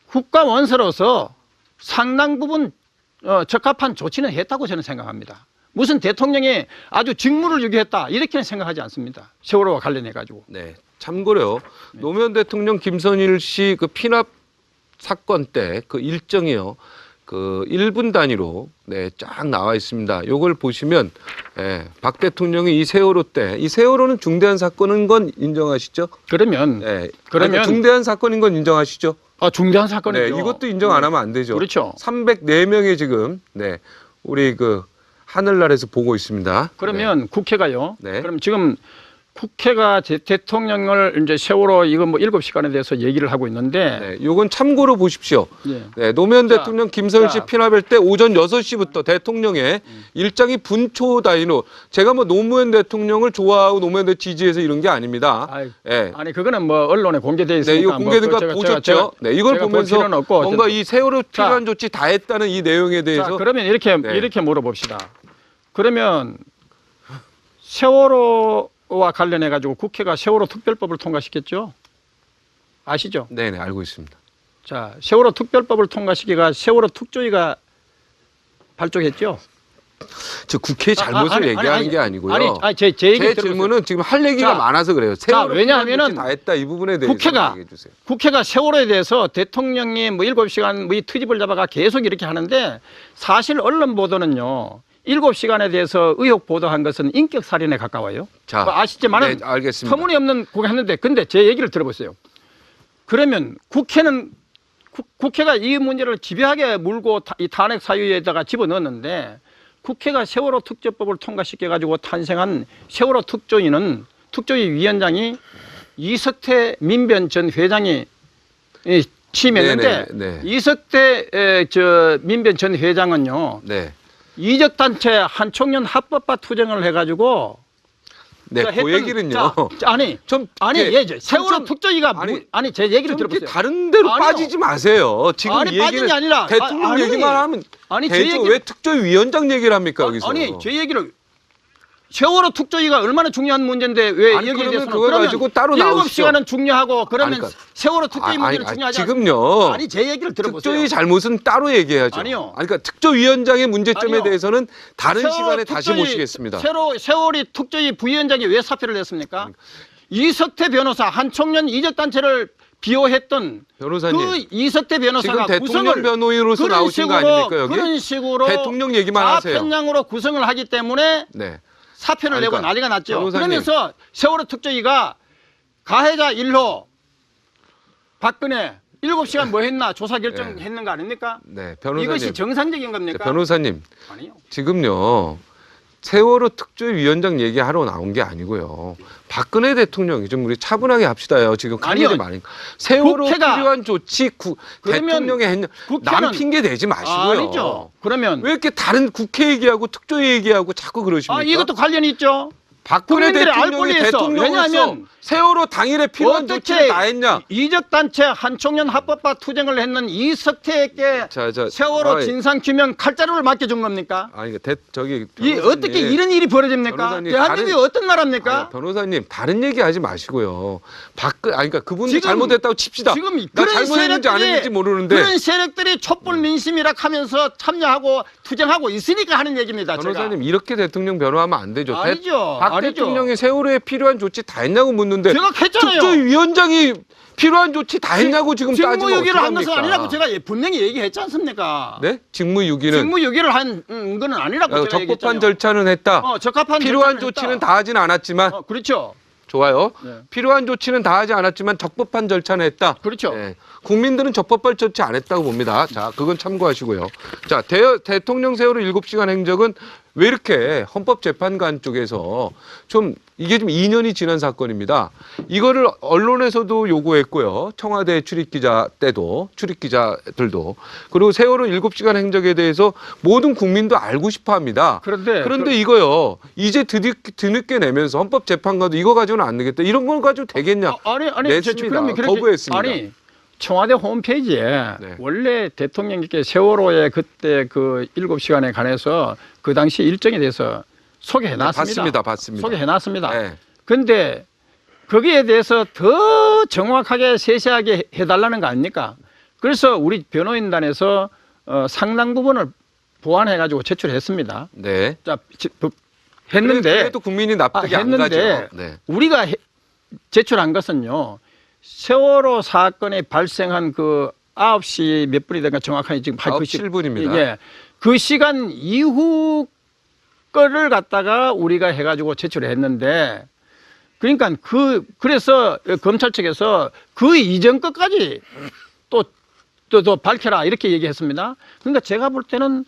국가 원수로서 상당 부분 적합한 조치는 했다고 저는 생각합니다. 무슨 대통령이 아주 직무를 유기했다 이렇게는 생각하지 않습니다. 세월호와 관련해 가지고. 네. 참고로요. 노무현 대통령 김선일 씨 그 피납 사건 때 그 일정이요. 그 1분 단위로 네, 쫙 나와 있습니다. 요걸 보시면 박 대통령이 이 세월호 때 이 세월호는 중대한 사건인 건 인정하시죠? 그러면 네. 그러면- 중대한 사건인 건 인정하시죠? 중대한 사건이죠. 네, 이것도 인정 안 하면 안 되죠. 그렇죠. 304명이 지금 우리 그 하늘나라에서 보고 있습니다. 그러면 국회가요. 네. 그럼 지금 국회가 대통령을 이제 세월호 이거 뭐 7시간에 대해서 얘기를 하고 있는데 네, 요건 참고로 보십시오. 예. 네, 노무현 자, 대통령 김선일 씨 자. 피납할 때 오전 6시부터 대통령의 일정이 분초 단위로 제가 뭐 노무현 대통령을 좋아하고 노무현 대통령 지지해서 이런 게 아닙니다. 아이, 네. 아니 그거는 뭐 언론에 공개돼 네, 있으니까 이거 공개된 거 뭐 보셨죠? 네, 이걸 제가 볼 보면서 필요는 없고 뭔가 이 세월호 자. 필요한 조치 다 했다는 이 내용에 대해서 자, 그러면 이렇게 네. 물어봅시다. 그러면 세월호와 관련해 가지고 국회가 세월호 특별법을 통과시켰죠? 아시죠? 네, 알고 있습니다. 자, 세월호 특별법을 통과시키가 세월호 특조위가 발족했죠? 저 국회의 잘못을 얘기하는 게 아니고요. 제 얘기 제 들어보세요. 질문은 지금 할 얘기가 자, 많아서 그래요. 세월호 왜냐하면은 필요한 조치 다 했다 이 부분에 대해서 얘기해 주세요. 국회가 세월호에 대해서 대통령이 뭐 7시간 뭐 이 트집을 잡아가 계속 이렇게 하는데 사실 언론 보도는요. 7시간에 대해서 의혹 보도한 것은 인격 살인에 가까워요. 자, 뭐 아시지만은 네, 알겠습니다. 터무니없는 그거 했는데 근데 제 얘기를 들어보세요. 그러면 국회가 이 문제를 집요하게 물고 이 탄핵 사유에다가 집어넣었는데 국회가 세월호 특조법을 통과시켜 가지고 탄생한 세월호 특조위 위원장이 이석태 민변 전 회장이 취임했는데 네네, 네. 이석태 민변 전 회장은요. 네. 이적단체 한총련 합법화 투쟁을 해가지고 네, 그 얘기는요. 좀 세월호 특조위가 아니 제 얘기를 좀 들어보세요. 다른 데로 아니요. 빠지지 마세요. 지금 아니, 이 빠진 얘기는 게 아니라 대통령 아니, 얘기만 하면 아니, 제 되죠. 얘기- 왜 특조위원장 얘기를 합니까 여기서? 아니 제 얘기를 세월호 특조위가 얼마나 중요한 문제인데 왜 아니, 여기에 그러면 대해서는 그걸 가지고 따로 나오시죠. 7시간은 중요하고 그러면 아니, 그러니까- 세월호 특조위 문제는 중요하지 지금요. 않습니까? 아니 제 얘기를 들어보세요. 특조위 잘못은 따로 얘기해야죠. 아니요. 그러니까 특조위원장의 문제점에 아니요. 대해서는 다른 세월호 시간에 다시 특조위- 모시겠습니다. 세월이 특조위 부위원장이 왜 사퇴를 했습니까? 이석태 변호사 한총련 이적단체를 비호했던 변호사님, 그 이석태 변호사가 지금 대통령 구성을 변호인으로서 그런 나오신 거 식으로, 아닙니까 여기? 그런 식으로 대통령 얘기만 하세요. 좌편향으로 구성을 하기 때문에 네. 사표를 아니, 내고 그러니까 난리가 났죠. 변호사님. 그러면서 세월호 특조위가 가해자 1호 박근혜 7시간 뭐 했나 조사 결정했는 거 아닙니까? 네, 변호사님. 이것이 정상적인 겁니까? 변호사님, 아니요. 지금요. 세월호 특조위원장 얘기하러 나온 게 아니고요. 박근혜 대통령이 좀 우리 차분하게 합시다요. 지금 할 아니요. 일이 많으니까. 세월호 국회가- 필요한 조치 그러면 대통령이 했냐. 남 국회는- 핑계 대지 마시고요. 아니죠. 그러면 왜 이렇게 다른 국회 얘기하고 특조위 얘기하고 자꾸 그러십니까? 이것도 관련이 있죠. 박근혜 국민들이 알 대통령이 권리에서. 대통령으로서 왜냐하면 세월호 당일에 필요한 조치를 다 했냐? 이적단체 한총련 합법화 투쟁을 했는 이석태에게 세월호 아이, 진상규명 칼자루를 맡겨준 겁니까? 아니 저기 이 변호사님, 어떻게 이런 일이 벌어집니까? 변호사님, 대한민국이 다른- 어떤 나라입니까? 아니, 변호사님 다른 얘기 하지 마시고요. 그러니까 그분이 지금- 잘못했다고 칩시다. 지금 나 그런 잘못했는지 안 세력들이- 했는지 모르는데 그런 세력들이 촛불 민심이라 하면서 참여하고 투쟁하고 있으니까 하는 얘기입니다. 변호사님 이렇게 대통령 변호하면 안 되죠. 아니죠. 박 아니죠. 대통령이 세월호에 필요한 조치 다 했냐고 묻는데 제가 했잖아요. 특조위원장이 필요한 조치 다 했냐고 지금 따지면 직무유기를 한 것은 어떡합니까? 아니라고 제가 분명히 얘기했지 않습니까? 네? 직무유기는 직무유기를 한 거는 아니라고 제가 적법한 얘기했잖아요. 절차는 했다. 적합한 필요한 절차는 조치는 했다. 다 하진 않았지만 그렇죠. 좋아요. 네. 필요한 조치는 다 하지 않았지만 적법한 절차는 했다. 그렇죠. 예. 국민들은 적법한 조치 안 했다고 봅니다. 자, 그건 참고하시고요. 자, 대통령 세월호 7시간 행적은 왜 이렇게 헌법재판관 쪽에서 좀 이게 좀 2년이 지난 사건입니다. 이거를 언론에서도 요구했고요. 청와대 출입기자 때도 출입기자들도 그리고 세월호 7시간 행적에 대해서 모든 국민도 알고 싶어 합니다. 그런데 이거요. 이제 뒤늦게 내면서 헌법재판관도 이거 가지고는 안 되겠다. 이런 걸 가지고 되겠냐. 냈습니다. 거부했습니다. 아니 청와대 홈페이지에 네. 원래 대통령께 세월호의 그때 그 7시간에 관해서 그 당시 일정에 대해서 소개해놨습니다. 봤습니다. 소개해놨습니다. 네. 그런데 거기에 대해서 더 정확하게 세세하게 해달라는 거 아닙니까? 그래서 우리 변호인단에서 상당 부분을 보완해가지고 제출했습니다. 네. 자, 했는데 그래도 국민이 납득이 안 했는데 가죠. 네. 우리가 제출한 것은요. 세월호 사건이 발생한 그 9시 몇 분이든가 정확하게 지금 9시 7분입니다. 예. 그 시간 이후 거를 갖다가 우리가 해가지고 제출했는데 그러니까 그래서 검찰 측에서 그 이전 것까지 또 밝혀라 이렇게 얘기했습니다. 그러니까 제가 볼 때는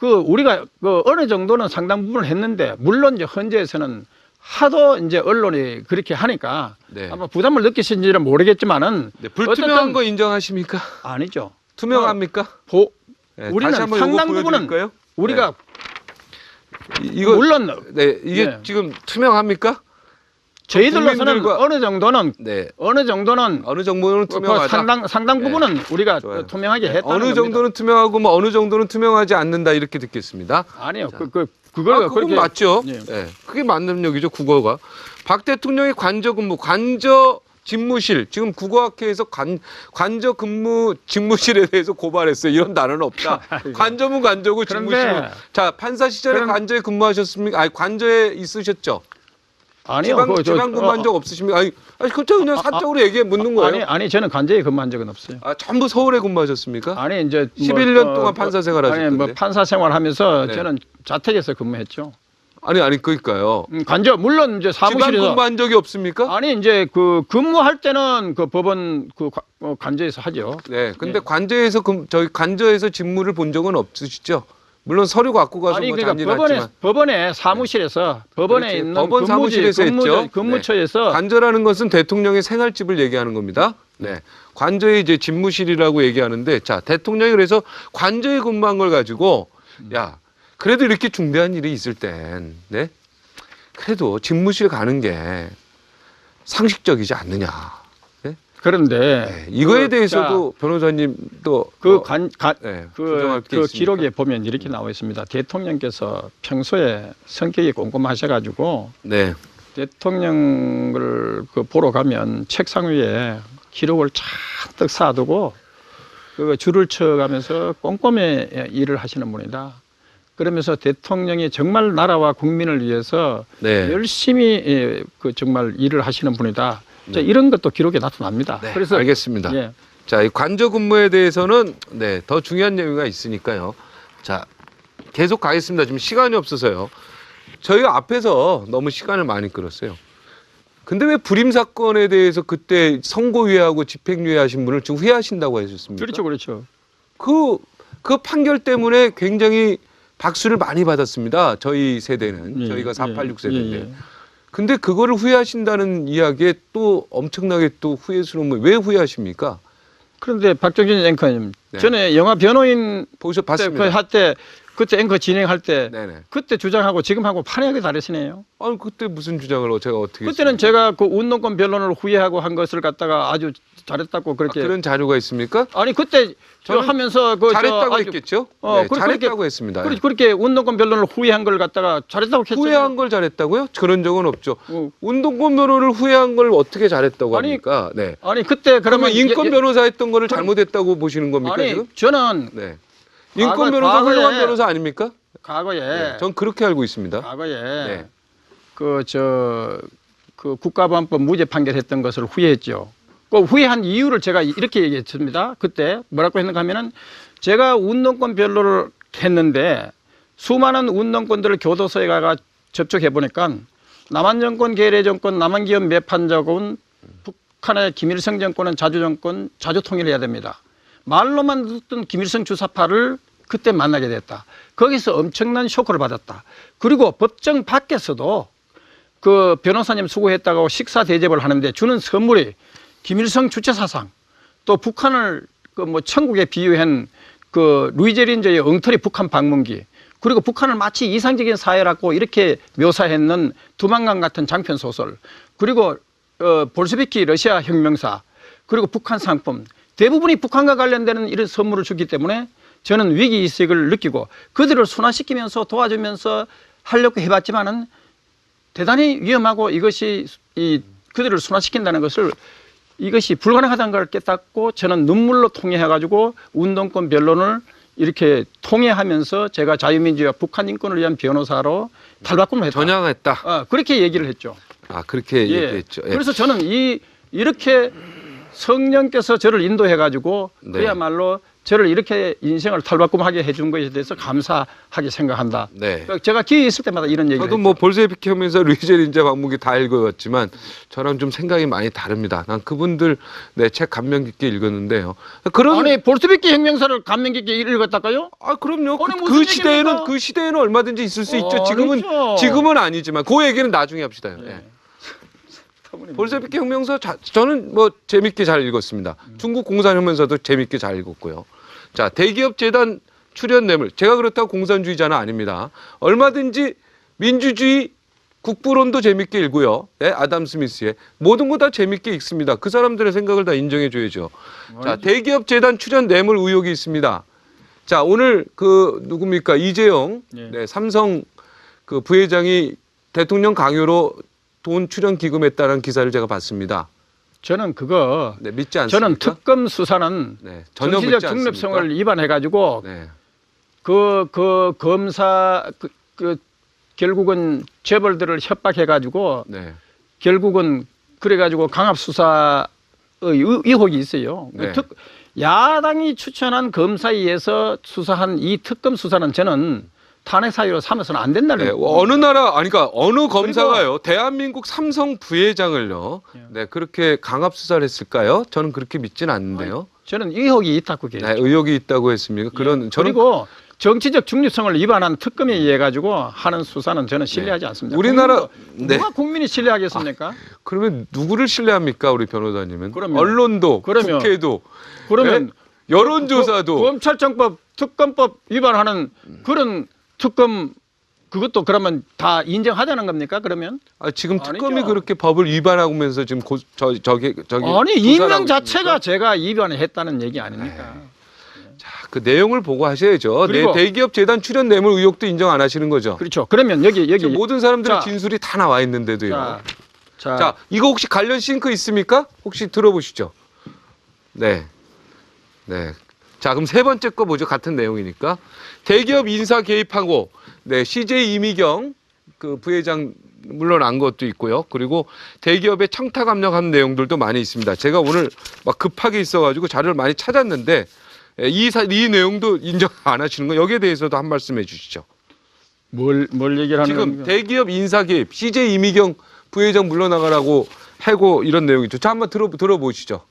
우리가 어느 정도는 상당 부분을 했는데 물론 이제 헌재에서는 하도 이제 언론이 그렇게 하니까 네. 아마 부담을 느끼신지는 모르겠지만은 네, 불투명한 어쨌든 거 인정하십니까? 아니죠. 투명합니까? 네, 우리는 다시 한번 상당 요거 부분은 보여드릴까요? 우리가 이거 물론 네, 이게 네. 지금 투명합니까? 저희들로서는 국민들과- 어느 정도는 네. 어느 정도는 어느 정도는 투명하다. 상당 부분은 우리가 좋아요. 투명하게 했다는 어느 겁니다. 정도는 투명하고 뭐 어느 정도는 투명하지 않는다 이렇게 듣겠습니다. 아니요. 자. 그거 그건 맞죠. 예. 네. 그게 맞는 얘기죠. 국어가. 박 대통령의 관저 집무실 지금 국어학회에서 관저 근무 집무실에 대해서 고발했어요. 이런 단어는 없다. 관저면 관저고 그런데 집무실은 자 판사 시절에 관저에 근무하셨습니까? 아니 관저에 있으셨죠. 아니요. 지방 근무한 적 없으십니까? 아니 그렇죠. 그냥 사적으로 얘기해 묻는 거예요. 아니 저는 관저에 근무한 적은 없어요. 전부 서울에 근무하셨습니까? 아니 이제 11년 동안 판사 생활하셨던데. 아니 판사 생활하면서 네. 저는 자택에서 근무했죠. 아니 그러니까요. 관저 물론 이제 지방 사무실에서 근무한 적이 없습니까? 아니 이제 근무할 때는 그 법원 관저에서 하죠. 네. 근데 관저에서 저희 관저에서 직무를 본 적은 없으시죠? 물론 서류 갖고 가서 아니 뭐 그러니까 잔이 났지만 법원에 사무실에서 법원에 그렇지. 있는 법원 사무실에서 했죠. 근무처에서 관저라는 것은 대통령의 생활집을 얘기하는 겁니다. 네. 관저의 이제 집무실이라고 얘기하는데, 자, 대통령이 그래서 관저에 근무한 걸 가지고, 야, 그래도 이렇게 중대한 일이 있을 땐, 네? 그래도 집무실 가는 게 상식적이지 않느냐. 네? 그런데 네. 이거에 대해서도 변호사님도 네, 부정할 게 그 있습니까? 기록에 보면 이렇게 나와 있습니다. 대통령께서 평소에 성격이 꼼꼼하셔가지고 네. 대통령을 그 보러 가면 책상 위에 기록을 잔뜩 쌓아두고 그 줄을 쳐가면서 꼼꼼히 일을 하시는 분이다. 그러면서 대통령이 정말 나라와 국민을 위해서 네. 열심히 그 정말 일을 하시는 분이다. 자, 이런 것도 기록에 나타납니다. 네, 그래서 알겠습니다. 예. 자, 이 관저 근무에 대해서는 네, 더 중요한 내용이 있으니까요. 자, 계속 가겠습니다. 지금 시간이 없어서요. 저희가 앞에서 너무 시간을 많이 끌었어요. 근데 왜 불임 사건에 대해서 그때 선고유예하고 집행유예 하신 분을 지금 후회하신다고 하셨습니까? 그렇죠, 그렇죠. 그 판결 때문에 굉장히 박수를 많이 받았습니다. 저희 세대는. 예, 저희가 486 세대인데. 예, 예. 근데 그거를 후회하신다는 이야기에 또 엄청나게 또 후회스러운 거 왜 후회하십니까? 그런데 박정진 앵커님, 네. 전에 영화 변호인 봤습니다. 그때 앵커 진행할 때 네네. 그때 주장하고 지금하고 판이하게 다르시네요. 아니 그때 무슨 주장을 제가 어떻게 그때는 했습니까? 제가 그 운동권 변론을 후회하고 한 것을 갖다가 아주 잘했다고 그렇게. 그런 자료가 있습니까? 아니 그때 저 저는 하면서 그 잘했다고 아주- 했겠죠? 어, 네, 그렇게- 잘했다고 했습니다. 그렇게 운동권 변론을 후회한 걸 갖다가 잘했다고 했잖아요. 후회한 걸 잘했다고요? 그런 적은 없죠. 어. 운동권 변호를 후회한 걸 어떻게 잘했다고 아니, 합니까? 네. 아니 그때 그러면 인권 예- 변호사 했던 거를 그럼- 잘못했다고 보시는 겁니까 아니 지금? 저는 네. 인권 변호사 과거에- 훌륭한 변호사 아닙니까? 과거에 네. 전 그렇게 알고 있습니다. 과거에 네. 그 국가보안법 무죄 판결했던 것을 후회했죠. 그 후회한 이유를 제가 이렇게 얘기했습니다. 그때 뭐라고 했는가 하면은 제가 운동권 변론을 했는데 수많은 운동권들을 교도소에 가가 접촉해 보니까 남한 정권, 계래 정권, 남한 기업 매판 정권, 북한의 김일성 정권은 자주 정권, 자주 통일해야 됩니다. 말로만 듣던 김일성 주사파를 그때 만나게 됐다. 거기서 엄청난 쇼크를 받았다. 그리고 법정 밖에서도 그 변호사님 수고했다고 식사 대접을 하는데 주는 선물이 김일성 주체 사상, 또 북한을 그 뭐 천국에 비유한 그 루이제린저의 엉터리 북한 방문기, 그리고 북한을 마치 이상적인 사회라고 이렇게 묘사했는 두만강 같은 장편 소설, 그리고 볼셰비키 러시아 혁명사, 그리고 북한 상품, 대부분이 북한과 관련되는 이런 선물을 주기 때문에 저는 위기의식을 느끼고 그들을 순화시키면서 도와주면서 하려고 해봤지만은 대단히 위험하고 이것이 그들을 순화시킨다는 것을 이것이 불가능하다는 걸 깨닫고 저는 눈물로 통해가지고 운동권 변론을 이렇게 통해하면서 제가 자유민주주의와 북한 인권을 위한 변호사로 탈바꿈을 했다. 전향했다. 그렇게 얘기를 했죠. 아 그렇게 예. 얘기했죠. 예. 그래서 저는 이렇게 성령께서 저를 인도해가지고 네. 그야말로 저를 이렇게 인생을 탈바꿈하게 해준 것에 대해서 감사하게 생각한다. 네. 제가 기회 있을 때마다 이런 얘기를 저도 했죠. 뭐 볼셰비키 하면서 루이제린자 방문기 다 읽어봤지만 저랑 좀 생각이 많이 다릅니다. 난 그분들 책 감명 깊게 읽었는데요. 그런 아니 볼셰비키 혁명사를 감명 깊게 읽었다까요? 그럼요. 아니, 무슨 얘기입니까? 그 시대에는 얼마든지 있을 수 있죠. 아니죠. 지금은 아니지만 그 얘기는 나중에 합시다. 예. 볼셰비키 혁명서 저는 뭐 재밌게 잘 읽었습니다. 중국 공산혁명서도 재밌게 잘 읽었고요. 자, 대기업 재단 출연 뇌물. 제가 그렇다고 공산주의자는 아닙니다. 얼마든지 민주주의 국부론도 재밌게 읽고요. 예, 아담 스미스의 모든 거 다 재밌게 읽습니다. 그 사람들의 생각을 다 인정해 줘야죠. 자, 대기업 재단 출연 뇌물 의혹이 있습니다. 자, 오늘 그 누굽니까? 이재용 예. 삼성 그 부회장이 대통령 강요로 돈 출연 기금했다는 기사를 제가 봤습니다. 저는 그거 네, 믿지 않습니까? 저는 특검 수사는 네, 전혀 정치적 믿지 중립성을 않습니까? 위반해가지고 네. 그 검사 결국은 재벌들을 협박해가지고 네. 결국은 그래가지고 강압 수사의 의혹이 있어요. 네. 야당이 추천한 검사에 의해서 수사한 이 특검 수사는 저는 탄핵 사유로 삼아서는 안 된다는 네, 거예요. 그러니까 어느 검사가요, 대한민국 삼성 부회장을요, 네, 그렇게 강압 수사를 했을까요? 저는 그렇게 믿지는 않는데요. 저는 의혹이 있다고 얘기해요. 네, 의혹이 있다고 했습니까? 저는 그리고 정치적 중립성을 위반한 특검에 의해 가지고 하는 수사는 저는 신뢰하지 않습니다. 우리나라 누가 국민이 신뢰하겠습니까? 그러면 누구를 신뢰합니까, 우리 변호사님은? 그러면- 언론도, 그러면- 국회도, 그러면 네? 여론조사도. 검찰청법 특검법 위반하는 그런 특검 그것도 그러면 다 인정하자는 겁니까? 그러면 지금 특검이 아니죠. 그렇게 법을 위반하면서 지금 저기 아니 조사를 임명 하고 자체가 있습니까? 제가 위반했다는 얘기 아닙니까? 자, 그 내용을 보고 하셔야죠. 그리고- 대기업 재단 출연 뇌물 의혹도 인정 안 하시는 거죠. 그렇죠. 그러면 여기 지금 모든 사람들의 자, 진술이 다 나와 있는데도요. 자, 자, 이거 혹시 관련 싱크 있습니까? 혹시 들어보시죠. 네. 네. 자, 그럼 세 번째 거 보죠. 같은 내용이니까. 대기업 인사 개입하고, 네, CJ 이미경 그 부회장 물러난 것도 있고요. 그리고 대기업의 청탁 압력하는 내용들도 많이 있습니다. 제가 오늘 막 급하게 있어가지고 자료를 많이 찾았는데 이 내용도 인정 안 하시는 거 여기에 대해서도 한 말씀 해주시죠. 뭘 얘기를 하는 지금 겁니까? 대기업 인사 개입, CJ 이미경 부회장 물러나가라고 하고 이런 내용이죠. 자, 한번 들어보시죠.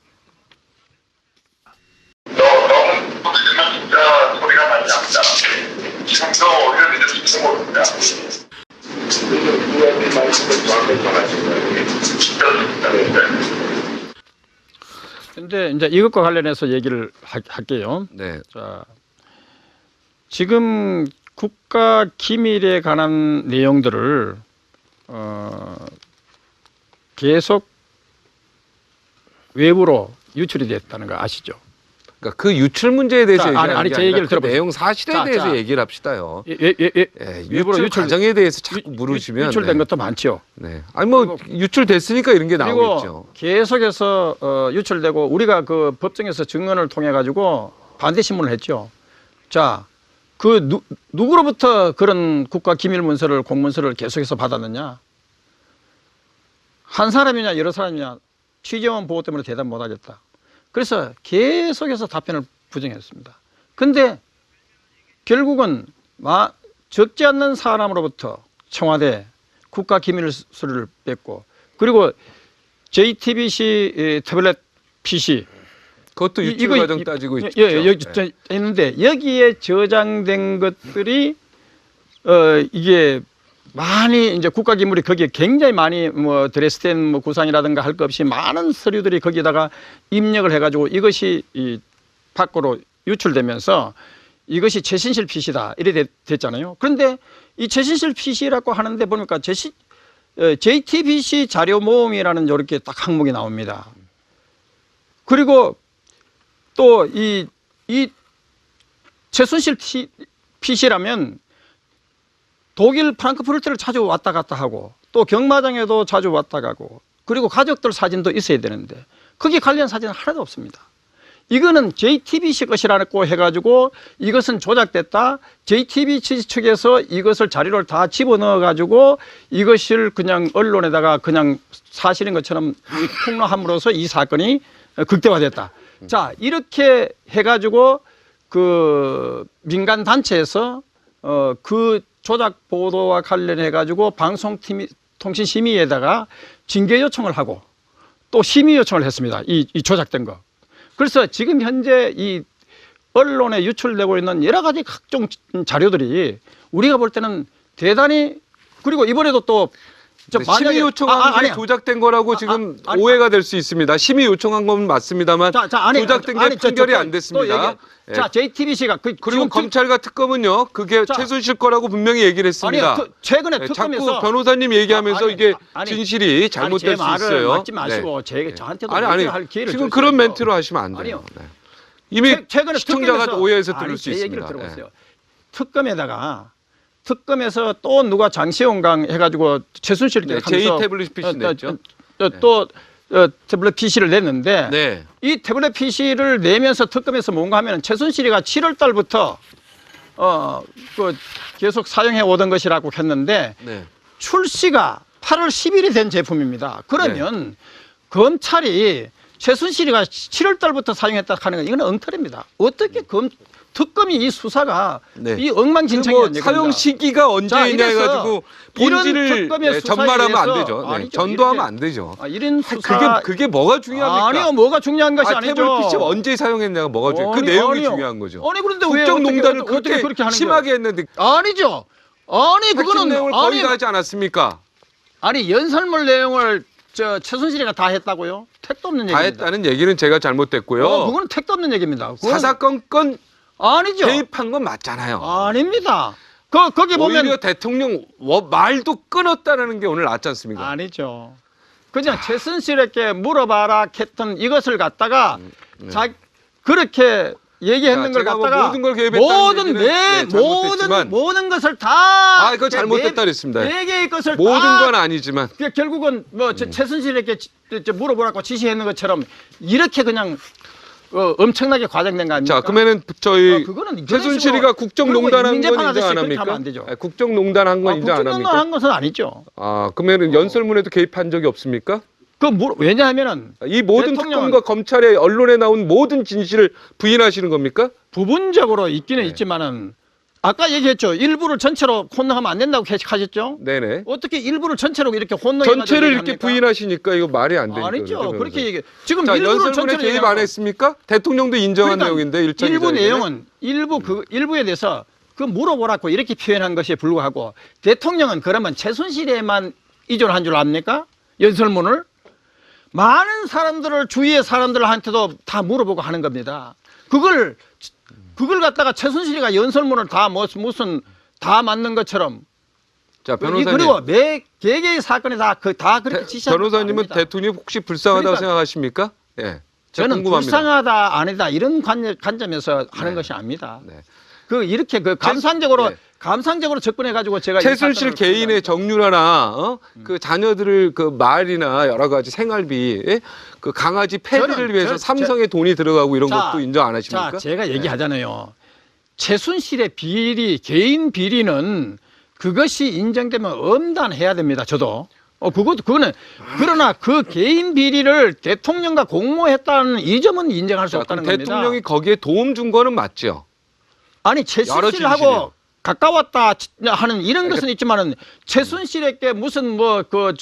진짜 소리가 많이 납니다. 지금도 의견이 좀 있습니다. 누구한테 말씀을 저한테 전하신 거예요? 진짜 근데 이제 이것과 관련해서 얘기를 할게요. 네. 자, 지금 국가 기밀에 관한 내용들을 계속 외부로 유출이 됐다는 거 아시죠? 그러니까 그 유출 문제에 대해서 자, 얘기하는 아니, 게 제 아니라 얘기를 그 들어보세요. 내용 사실에 자, 대해서 자. 얘기를 합시다요. 외부로 유출 과정에 대해서 자꾸 물으시면 유출된 네. 것도 많죠. 네. 아니 뭐 유출됐으니까 이런 게 그리고 나오겠죠. 계속해서 유출되고 우리가 그 법정에서 증언을 통해 가지고 반대 신문을 했죠. 자, 그 누구로부터 그런 국가 기밀 문서를 공문서를 계속해서 받았느냐? 한 사람이냐 여러 사람이냐? 취재원 보호 때문에 대답 못 하겠다. 그래서 계속해서 답변을 부정했습니다. 근데 결국은 적지 않는 사람으로부터 청와대 국가 기밀서를 뺐고 그리고 JTBC 태블릿 PC 그것도 유출 과정 따지고 있죠. 여기 네. 있는데 여기에 저장된 것들이 이게 많이 이제 국가 기물이 거기에 굉장히 많이 뭐 드레스덴 뭐 구상이라든가 할 것 없이 많은 서류들이 거기다가 입력을 해가지고 이것이 이 밖으로 유출되면서 이것이 최신실 PC다 이래 됐잖아요. 그런데 이 최신실 PC라고 하는데 보니까 JTBC 자료 모음이라는 이렇게 딱 항목이 나옵니다. 그리고 또 이 최순실 PC라면 독일 프랑크푸르트를 자주 왔다 갔다 하고 또 경마장에도 자주 왔다 가고 그리고 가족들 사진도 있어야 되는데 거기 관련 사진은 하나도 없습니다. 이거는 JTBC 것이라고 해가지고 이것은 조작됐다. JTBC 측에서 이것을 자료를 다 집어넣어 가지고 이것을 그냥 언론에다가 그냥 사실인 것처럼 폭로함으로써 이 사건이 극대화됐다. 자, 이렇게 해가지고 그 민간 단체에서 그 조작 보도와 관련해 가지고 방송통신심의에다가 징계 요청을 하고 또 심의 요청을 했습니다. 이 조작된 거. 그래서 지금 현재 이 언론에 유출되고 있는 여러 가지 각종 자료들이 우리가 볼 때는 대단히 그리고 이번에도 또 심의 요청한 게 조작된 거라고 지금 오해가 될 수 있습니다. 심의 요청한 건 맞습니다만 조작된 게 판결이 안 됐습니다. 자, JTBC가 그리고 검찰과 특검은요, 그게 최순실 거라고 분명히 얘기를 했습니다. 아니, 최근에 특검에서 자꾸 변호사님 얘기하면서 이게 진실이 잘못될 수 있어요. 맞지 마시고 저한테도 할 기회를 지금 주셔야죠. 그런 멘트로 하시면 안 돼요. 아니요. 네. 이미 최근에 시청자가 특검에서- 오해해서 들을 아니, 수 제 얘기를 있습니다. 들어보세요. 특검에서 또 누가 장시홍강 해가지고 최순실 네, 하면서 J 태블릿 PC 냈죠. 또 태블릿 PC를 냈는데 네. 이 태블릿 PC를 내면서 특검에서 뭔가 하면 최순실이가 7월 달부터 그 계속 사용해 오던 것이라고 했는데 네. 출시가 8월 10일이 된 제품입니다. 그러면 검찰이 최순실이가 7월 달부터 사용했다 하는 건 이건 엉터리입니다. 어떻게 특검이 이 수사가 네. 이 엉망진창이라는 뭐 사용 시기가 언제이냐 해가지고 본질을 전말하면 안 되죠. 네, 전도하면 안 되죠. 이런 수사 그게 뭐가 중요합니까? 아니요, 뭐가 중요한 것이 아니죠. 태블릿 PC 언제 사용했냐가 뭐가 중요해요? 그 내용이 아니요. 중요한 거죠. 아니 그런데 왜 국정농단을 어떻게 그렇게 하는 심하게 했는데 거예요? 아니죠. 아니 핵심 그거는 내용을 거의 다 하지 않았습니까? 아니 연설문 내용을 최순실이가 다 했다고요? 택도 없는 다 얘기입니다. 했다는 얘기는 제가 잘못됐고요. 그거는 택도 없는 얘기입니다. 그건 사사건건 아니죠. 개입한 건 맞잖아요. 아닙니다. 거기 보면 오히려 대통령 말도 끊었다는 게 오늘 나왔지 않습니까? 아니죠. 그냥 최순실에게 물어봐라 했던 이것을 갖다가 그렇게 얘기했는 자, 걸 제가 뭐 갖다가 모든 걸 개입했다는 얘기는 잘못했지만 모든 것을 다 그거 잘못됐다 그랬습니다. 네 개의 것을 모든 다 건 아니지만 결국은 뭐 최순실에게 물어보라고 지시했는 것처럼 이렇게 그냥 엄청나게 과장된 거 아닙니까? 자, 그러면은 저희 그거는 최순실이가 국정농단한 건 인정 안 그렇게 합니까? 하면 안 되죠. 국정농단한 건 인정 안 합니까? 국정농단한 것은 아니죠. 아, 그러면은 연설문에도 개입한 적이 없습니까? 왜냐하면은 이 모든 대통령은- 특검과 검찰의 언론에 나온 모든 진실을 부인하시는 겁니까? 부분적으로 있기는 있지만은 아까 얘기했죠. 일부를 전체로 혼동하면 안 된다고 하셨죠? 네네. 어떻게 일부를 전체로 이렇게 혼동해 전체를 이렇게 부인하시니까 이거 말이 안 되니까. 아니죠. 그렇게 얘기. 지금 자, 일부를 연설문에 전체로 개입 얘기하고 안 했습니까? 대통령도 인정한 그러니까 내용인데 일차 일부 기자회견에. 내용은 일부에 대해서 물어보라고 이렇게 표현한 것에 불구하고 대통령은 그러면 최순실에만 의존한 줄 압니까? 연설문을 많은 사람들을 주위의 사람들한테도 다 물어보고 하는 겁니다. 그걸 갖다가 최순실이가 연설문을 다 무슨 다 맞는 것처럼 자, 변호사님. 그리고 매 개개의 사건에 다 그렇게 지시하는 변호사님은 대통령이 혹시 불쌍하다고 그러니까 생각하십니까? 예. 저는 궁금합니다. 불쌍하다 아니다 이런 관점에서 하는 것이 아닙니다. 네. 이렇게 감상적으로 네. 감상적으로 접근해 가지고 제가 이 최순실 사건을 개인의 보니까 정률화나 그 자녀들을 그 말이나 여러 가지 생활비, 그 강아지 패드를 위해서 삼성에 돈이 들어가고 이런 것도 인정 안 하십니까? 자, 제가 얘기하잖아요. 최순실의 비리, 개인 비리는 그것이 인정되면 엄단해야 됩니다. 저도. 그거는 그러나 그 개인 비리를 대통령과 공모했다는 이 점은 인정할 수 자, 없다는 그럼 겁니다. 대통령이 거기에 도움 준 거는 맞죠? 아니 진실이에요. 최순실하고 가까웠다 하는 이런 것은 있지만은 최순실에게 무슨 그걸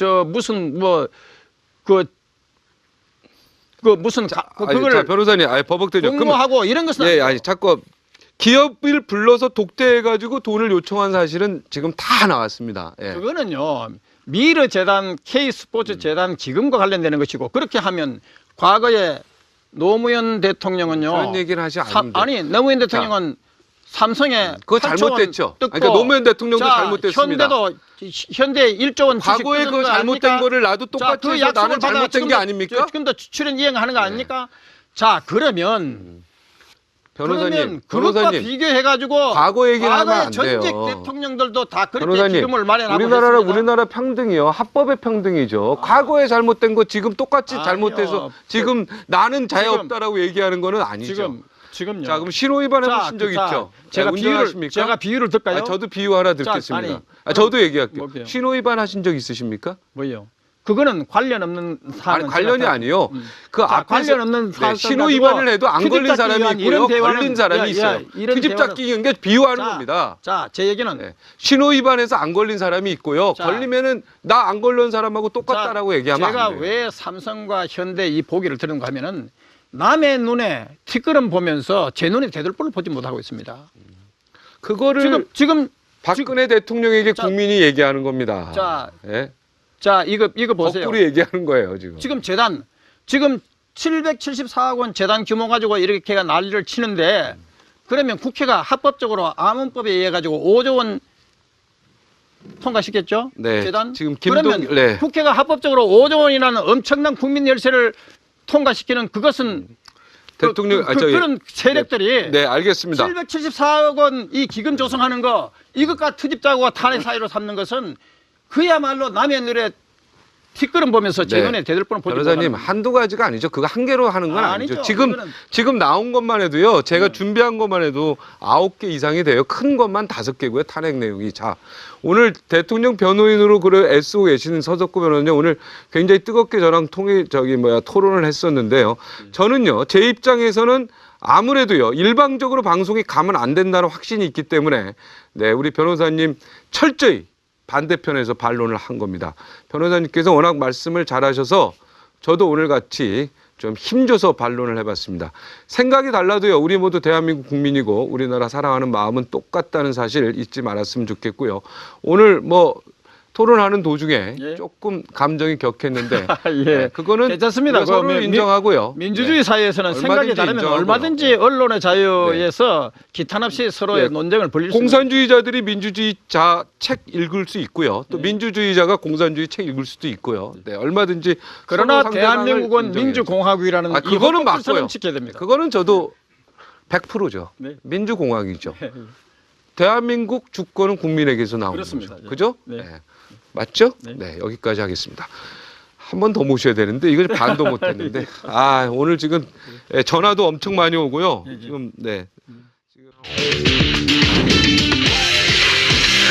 자, 변호사님, 버벅대죠. 공모하고 이런 것은 예, 아니죠. 아니 자꾸 기업을 불러서 독대해가지고 돈을 요청한 사실은 지금 다 나왔습니다. 예. 그거는요 미르 재단, K 스포츠 재단 기금과 관련되는 것이고 그렇게 하면 과거에 노무현 대통령은요 그런 얘기는 하지 않는데. 노무현 대통령은 삼성에 그거 8조 원 잘못됐죠. 뜯고 그러니까 노무현 대통령도 잘못됐습니다. 현대 1조 원 과거에 그 잘못된 거를 나도 똑같이 해서 나는 잘못된 게 아닙니까? 지금도 출연 이행하는 거 아닙니까? 자 그러면 그것과 비교해가지고 과거 얘기는 하면 안 전직 돼요. 대통령들도 다 그렇게 변호사님, 기금을 마련하고 했습니다. 우리나라 평등이요. 합법의 평등이죠. 과거에 잘못된 거 지금 똑같이 아니요. 잘못해서 지금 나는 자유 지금- 없다라고 얘기하는 거는 아니죠. 지금요. 자, 그럼 신호 위반 해보신 적 있죠? 제가 운전하십니까? 비유를 들까요? 저도 비유 하나 듣겠습니다. 아니, 저도 얘기할게요. 뭐게요? 신호 위반 하신 적 있으십니까? 뭐요? 그거는 관련 없는 사안. 아니, 관련이 아니요. 그 자, 앞에서 관련 없는 사안 신호 가지고 위반을 해도 안 걸린 트집 사람이 잡기 있고요. 위한 이런 걸린 사람이 있어요. 이런 트집 대화는- 잡기 이런 게 비유하는 자, 겁니다. 자, 제 얘기는 네. 신호 위반해서 안 걸린 사람이 있고요. 자, 걸리면은 나 안 걸린 사람하고 똑같다라고 얘기하면 제가 안 돼요. 왜 삼성과 현대 이 보기를 드는가 하면은 남의 눈에 티끌은 보면서 제 눈에 대들보를 보지 못하고 있습니다. 그거를 지금 박근혜 대통령에게 자, 국민이 얘기하는 겁니다. 자, 예? 자 이거 보세요. 거꾸로 얘기하는 거예요, 지금. 지금 774억 원 재단 규모 가지고 이렇게 난리를 치는데 그러면 국회가 합법적으로 암헌법에 의해 가지고 5조 원 통과시켰죠? 네, 재단. 지금 그러면 네. 국회가 합법적으로 5조 원이라는 엄청난 국민 열세를 통과시키는 그것은 대통령 그런 세력들이 네, 알겠습니다. 774억 원 이 기금 조성하는 거 이것과 트집 짜고 탄핵 사유로 삼는 것은 그야말로 남의 눈에 티끌은 보면서 제 네. 눈에 대들보는 보지 변호사님 못하는 한두 가지가 아니죠. 그거 한 개로 하는 건 아니죠. 아니죠. 지금 이거는- 지금 나온 것만 해도요. 제가 준비한 것만 해도 9개 이상이 돼요. 큰 것만 5개고요. 탄핵 내용이. 자, 오늘 대통령 변호인으로 그래 애쓰고 계시는 서석구 변호사님 오늘 굉장히 뜨겁게 저랑 토론을 했었는데요. 저는요. 제 입장에서는 아무래도요. 일방적으로 방송이 가면 안 된다는 확신이 있기 때문에 네, 우리 변호사님 철저히 반대편에서 반론을 한 겁니다. 변호사님께서 워낙 말씀을 잘하셔서 저도 오늘 같이 좀 힘줘서 반론을 해봤습니다. 생각이 달라도요. 우리 모두 대한민국 국민이고 우리나라 사랑하는 마음은 똑같다는 사실 잊지 말았으면 좋겠고요. 오늘 뭐 토론하는 도중에 예. 조금 감정이 격했는데 예. 네, 그거는 괜찮습니다. 우리가 서로 그 인정하고요. 민주주의 네. 사회에서는 생각이 얼마든지 다르면 인정하고요. 얼마든지 네. 언론의 자유에서 기탄 없이 서로의 네. 논쟁을 벌릴 수 있는 공산주의자들이 민주주의자 책 읽을 수 있고요. 또 민주주의자가 공산주의 책 읽을 수도 있고요. 네, 얼마든지 그러나 서로 상대방을 대한민국은 인정해야죠. 민주공화국이라는 그거는 이 맞고요. 법칙을 지켜야 됩니다. 그거는 저도 100%죠. 네. 민주공화국이죠. 대한민국 주권은 국민에게서 나오는 그렇습니다. 거죠. 예. 그죠? 네. 네. 맞죠? 네. 네, 여기까지 하겠습니다. 한 번 더 모셔야 되는데 이걸 반도 못 했는데 아, 오늘 지금 전화도 엄청 많이 오고요. 지금 네. 지금